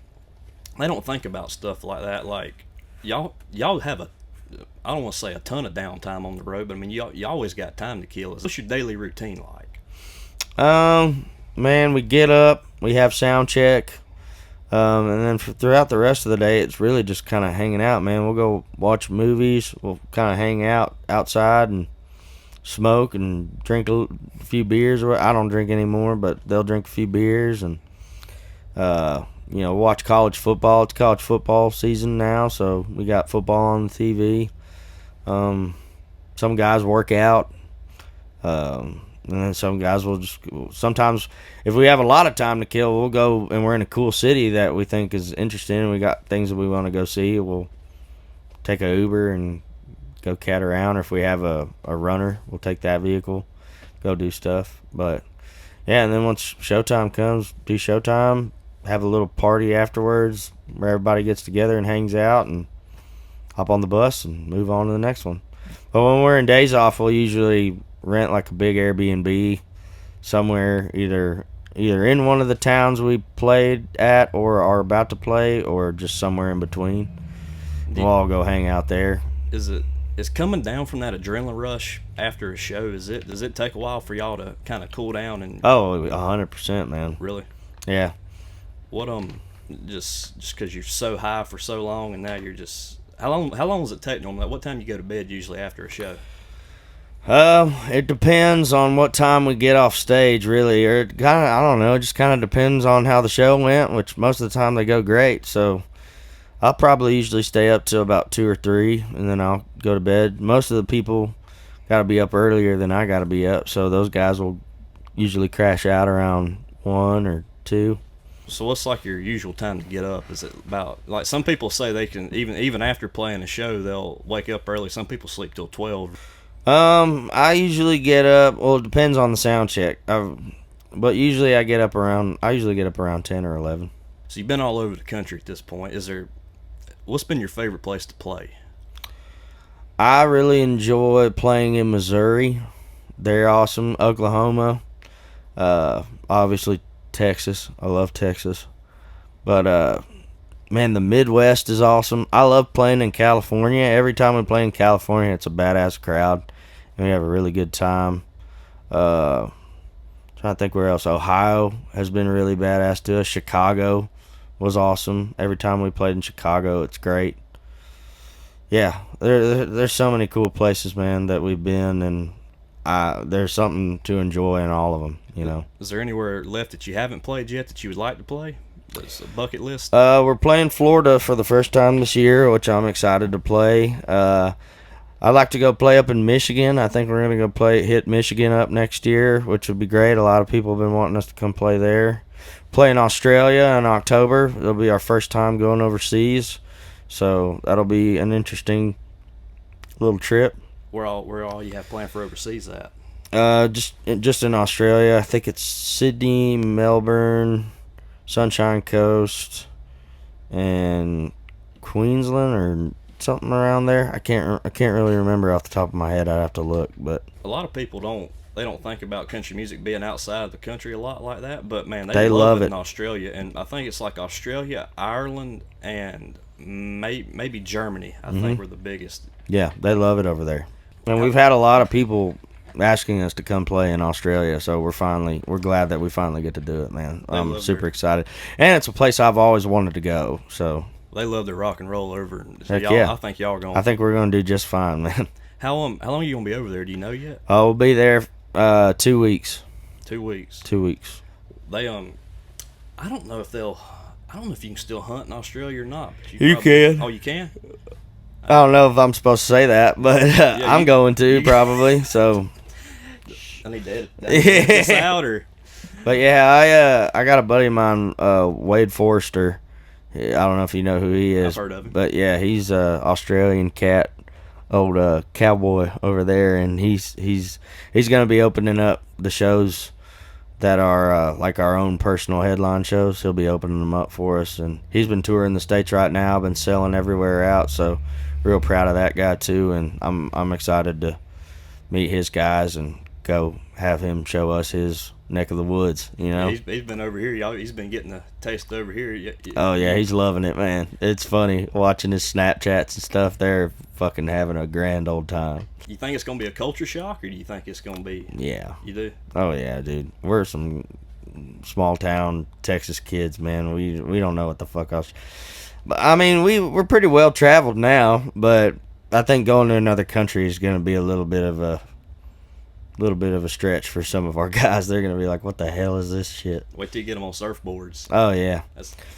think about stuff like that. Like y'all have I don't want to say a ton of downtime on the road, but I mean, you always got time to kill. What's your daily routine like? Man, we get up, we have sound check, And then throughout the rest of the day, it's really just kind of hanging out, man. We'll go watch movies. We'll kind of hang out outside and smoke and drink a few beers. I don't drink anymore, but they'll drink a few beers and watch college football. It's college football season now, so we got football on the TV. Some guys work out, and then some guys will just sometimes, if we have a lot of time to kill, we'll go and we're in a cool city that we think is interesting and we got things that we want to go see. We'll take a Uber and go cat around, or if we have a runner, we'll take that vehicle, go do stuff. But yeah, and then once showtime comes, do showtime, have a little party afterwards where everybody gets together and hangs out and hop on the bus and move on to the next one. But when we're in days off, we'll usually rent like a big Airbnb somewhere, either in one of the towns we played at or are about to play, or just somewhere in between. We'll all go hang out there. Is coming down from that adrenaline rush after a show, does it take a while for y'all to kind of cool down? And 100%, man. Really? Yeah. What just because you're so high for so long, and now you're just how long does it take normally? What time you go to bed usually after a show? It depends on what time we get off stage, really. Or it kind of, I don't know, it just kind of depends on how the show went, which most of the time they go great. So I'll probably usually stay up till about 2 or 3, and then I'll go to bed. Most of the people got to be up earlier than I got to be up, so those guys will usually crash out around 1 or 2. So what's like your usual time to get up? Is it about, like, some people say they can even after playing a show they'll wake up early. Some people sleep till 12. I usually get up. Well, it depends on the sound check. But usually I usually get up around 10 or 11. So you've been all over the country at this point. What's been your favorite place to play? I really enjoy playing in Missouri. They're awesome. Oklahoma. Obviously Texas. I love Texas. But man, the Midwest is awesome. I love playing in California. Every time we play in California, it's a badass crowd, and we have a really good time. Trying to think where else. Ohio has been really badass to us. Chicago was awesome. Every time we played in Chicago, it's great. Yeah, there's so many cool places, man, that we've been, and there's something to enjoy in all of them, you know. Is there anywhere left that you haven't played yet that you would like to play? That's a bucket list. We're playing Florida for the first time this year, which I'm excited to play. I'd like to go play up in Michigan. I think we're going to go hit Michigan up next year, which would be great. A lot of people have been wanting us to come play there. Play in Australia in October. It'll be our first time going overseas, so that'll be an interesting little trip. Where all you have planned for overseas at? Just in Australia. I think it's Sydney, Melbourne, Sunshine Coast, and Queensland or something around there. I can't really remember off the top of my head. I'd have to look. But a lot of people don't think about country music being outside of the country a lot like that. But man, they love it in Australia, and I think it's like Australia, Ireland, and maybe Germany. I think we're the biggest. Yeah, they love it over there. And we've had a lot of people asking us to come play in Australia, so we're glad that we finally get to do it, man. I'm super excited, and it's a place I've always wanted to go. So they love their rock and roll over. So heck yeah. I think y'all are going. I think we're going to do just fine, man. How long are you going to be over there? Do you know yet? We'll be there 2 weeks. 2 weeks. 2 weeks. They I don't know if you can still hunt in Australia or not. But you can. Oh, you can? I don't know if I'm supposed to say that, but I'm going to probably. So I need to edit this out, or. But yeah, I got a buddy of mine, Wade Forrester. I don't know if you know who he is. I've heard of him. But yeah, he's a Australian cat, old cowboy over there, and he's gonna be opening up the shows that are like our own personal headline shows. He'll be opening them up for us, and he's been touring the States right now. Been selling everywhere out, so real proud of that guy too. And I'm excited to meet his guys and go have him show us his neck of the woods, you know. He's been over here, y'all. He's been getting a taste over here. Oh yeah, he's loving it, man. It's funny watching his Snapchats and stuff. They're fucking having a grand old time. You think it's gonna be a culture shock, or do you think it's gonna be? Yeah. You do? Oh yeah, dude. We're some small town Texas kids, man. We don't know what the fuck else. But I mean, we're pretty well traveled now, but I think going to another country is going to be a little bit of a stretch for some of our guys. They're going to be like, "What the hell is this shit?" Wait till you get them on surfboards. Oh yeah,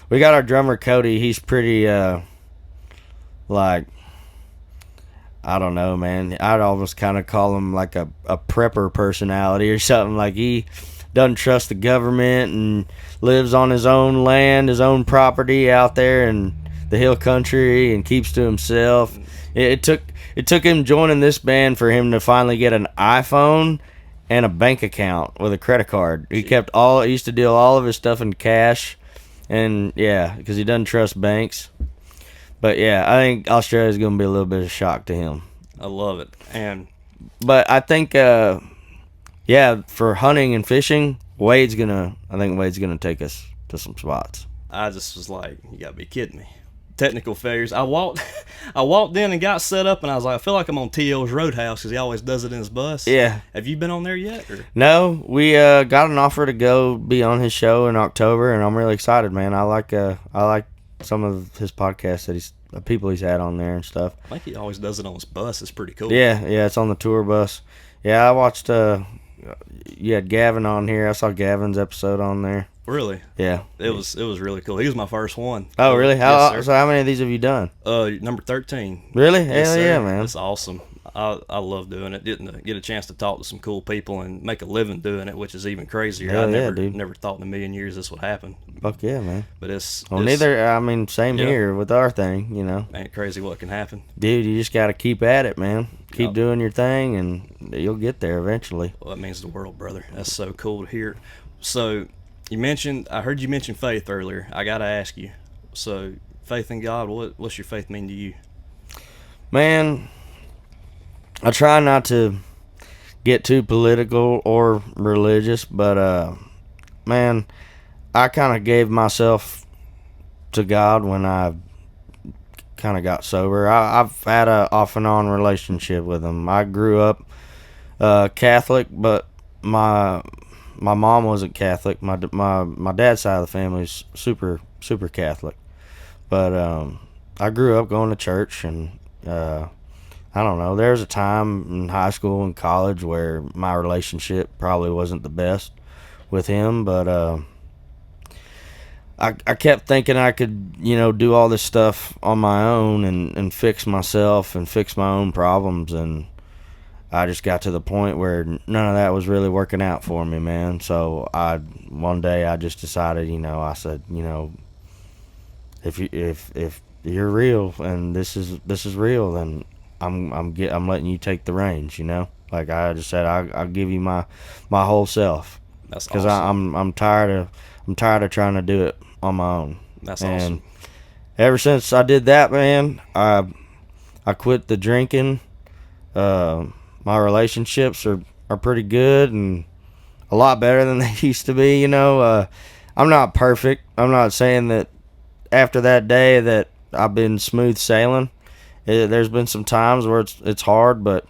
we got our drummer Cody. He's pretty like, I don't know, man. I'd almost kind of call him like a prepper personality or something. Like he doesn't trust the government and lives on his own land, his own property out there in the hill country, and keeps to himself. It took him joining this band for him to finally get an iPhone and a bank account with a credit card. He used to deal all of his stuff in cash, and yeah, because he doesn't trust banks. But yeah, I think Australia's going to be a little bit of a shock to him. I love it. But I think yeah, for hunting and fishing, Wade's gonna take us to some spots. I just was like, you gotta be kidding me. Technical failures. I walked in and got set up, and I was like, I feel like I'm on T.O.'s Roadhouse because he always does it in his bus. Yeah. Have you been on there yet? Or? No, we got an offer to go be on his show in October, and I'm really excited, man. I like some of his podcasts that people he's had on there and stuff. I think he always does it on his bus. It's pretty cool. Yeah, it's on the tour bus. Yeah, I watched. You had Gavin on here. I saw Gavin's episode on there. Really? Yeah. It was really cool. He was my first one. Oh, really? Yes, so how many of these have you done? Number 13. Really? Yes, Hell sir. yeah, man. It's awesome. I love doing it. Getting to get a chance to talk to some cool people and make a living doing it, which is even crazier. Hell I yeah, dude. never thought in a million years this would happen. Fuck yeah, man. But Same yeah. here with our thing, you know. Ain't crazy what can happen. Dude, you just got to keep at it, man. Keep Yep. doing your thing, and you'll get there eventually. Well, that means the world, brother. That's so cool to hear. So, I heard you mention faith earlier. I got to ask you. So, faith in God, what's your faith mean to you? Man, I try not to get too political or religious, but, man, I kind of gave myself to God when I kind of got sober. I've had a off and on relationship with him. I grew up Catholic, but my mom wasn't Catholic. My dad's side of the family is super Catholic, but I grew up going to church, and I don't know. There was a time in high school and college where my relationship probably wasn't the best with him, but I kept thinking I could, do all this stuff on my own and fix myself and fix my own problems, and I just got to the point where none of that was really working out for me, man. So one day I just decided, I said, if you're real and this is real, then I'm letting you take the reins, Like I just said, I'll give you my whole self. That's because awesome. I'm tired of trying to do it on my own. That's and awesome. Ever since I did that, man, I quit the drinking. My relationships are pretty good and a lot better than they used to be. I'm not perfect. I'm not saying that after that day that I've been smooth sailing. There's been some times where it's hard, but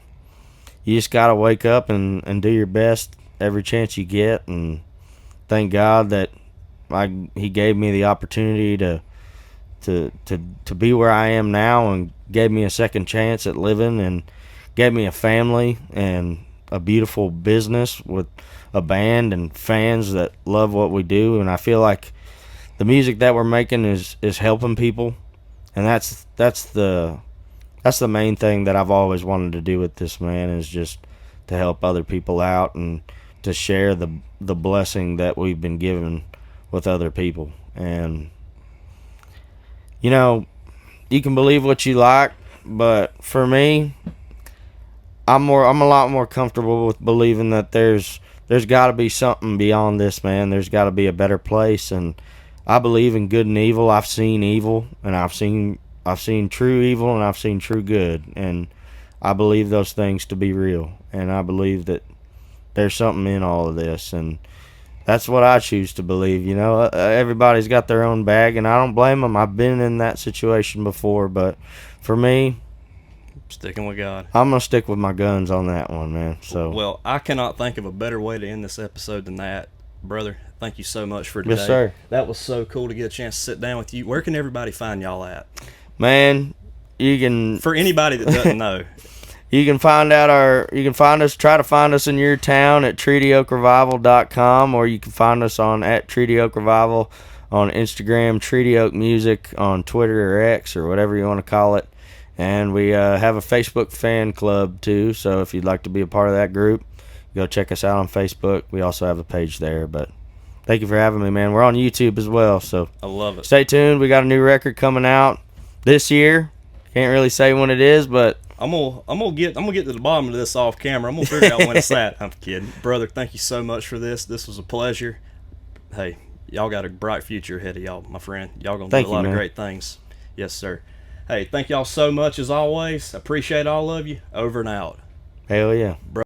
you just gotta wake up and do your best every chance you get, and thank God that he gave me the opportunity to be where I am now, and gave me a second chance at living, and gave me a family and a beautiful business with a band and fans that love what we do. And I feel like the music that we're making is helping people, and that's the main thing that I've always wanted to do with this, man, is just to help other people out and to share the blessing that we've been given with other people. And you can believe what you like, but for me, I'm a lot more comfortable with believing that there's got to be something beyond this, man. There's got to be a better place, and I believe in good and evil. I've seen evil, and I've seen true evil, and I've seen true good, and I believe those things to be real, and I believe that there's something in all of this, and that's what I choose to believe. Everybody's got their own bag, and I don't blame them. I've been in that situation before, but for me, sticking with God, I'm gonna stick with my guns on that one, man. So well, I cannot think of a better way to end this episode than that. Brother, thank you so much for today. Yes, sir. That was so cool to get a chance to sit down with you. Where can everybody find y'all at? Man, you can, For anybody that doesn't know. you can find us, try to find us in your town at treatyoakrevival.com, or you can find us at Treaty Oak Revival on Instagram, Treaty Oak Music on Twitter or X or whatever you want to call it. And we have a Facebook fan club too, so if you'd like to be a part of that group, go check us out on Facebook. We also have a page there. But thank you for having me, man. We're on YouTube as well, so I love it. Stay tuned. We got a new record coming out this year. Can't really say when it is, but I'm gonna get to the bottom of this off camera. I'm gonna figure out when it's at. I'm kidding, brother. Thank you so much for this. This was a pleasure. Hey, y'all got a bright future ahead of y'all, my friend. Y'all gonna do a lot of great things. Yes, sir. Hey, thank y'all so much as always. Appreciate all of you. Over and out. Hell yeah.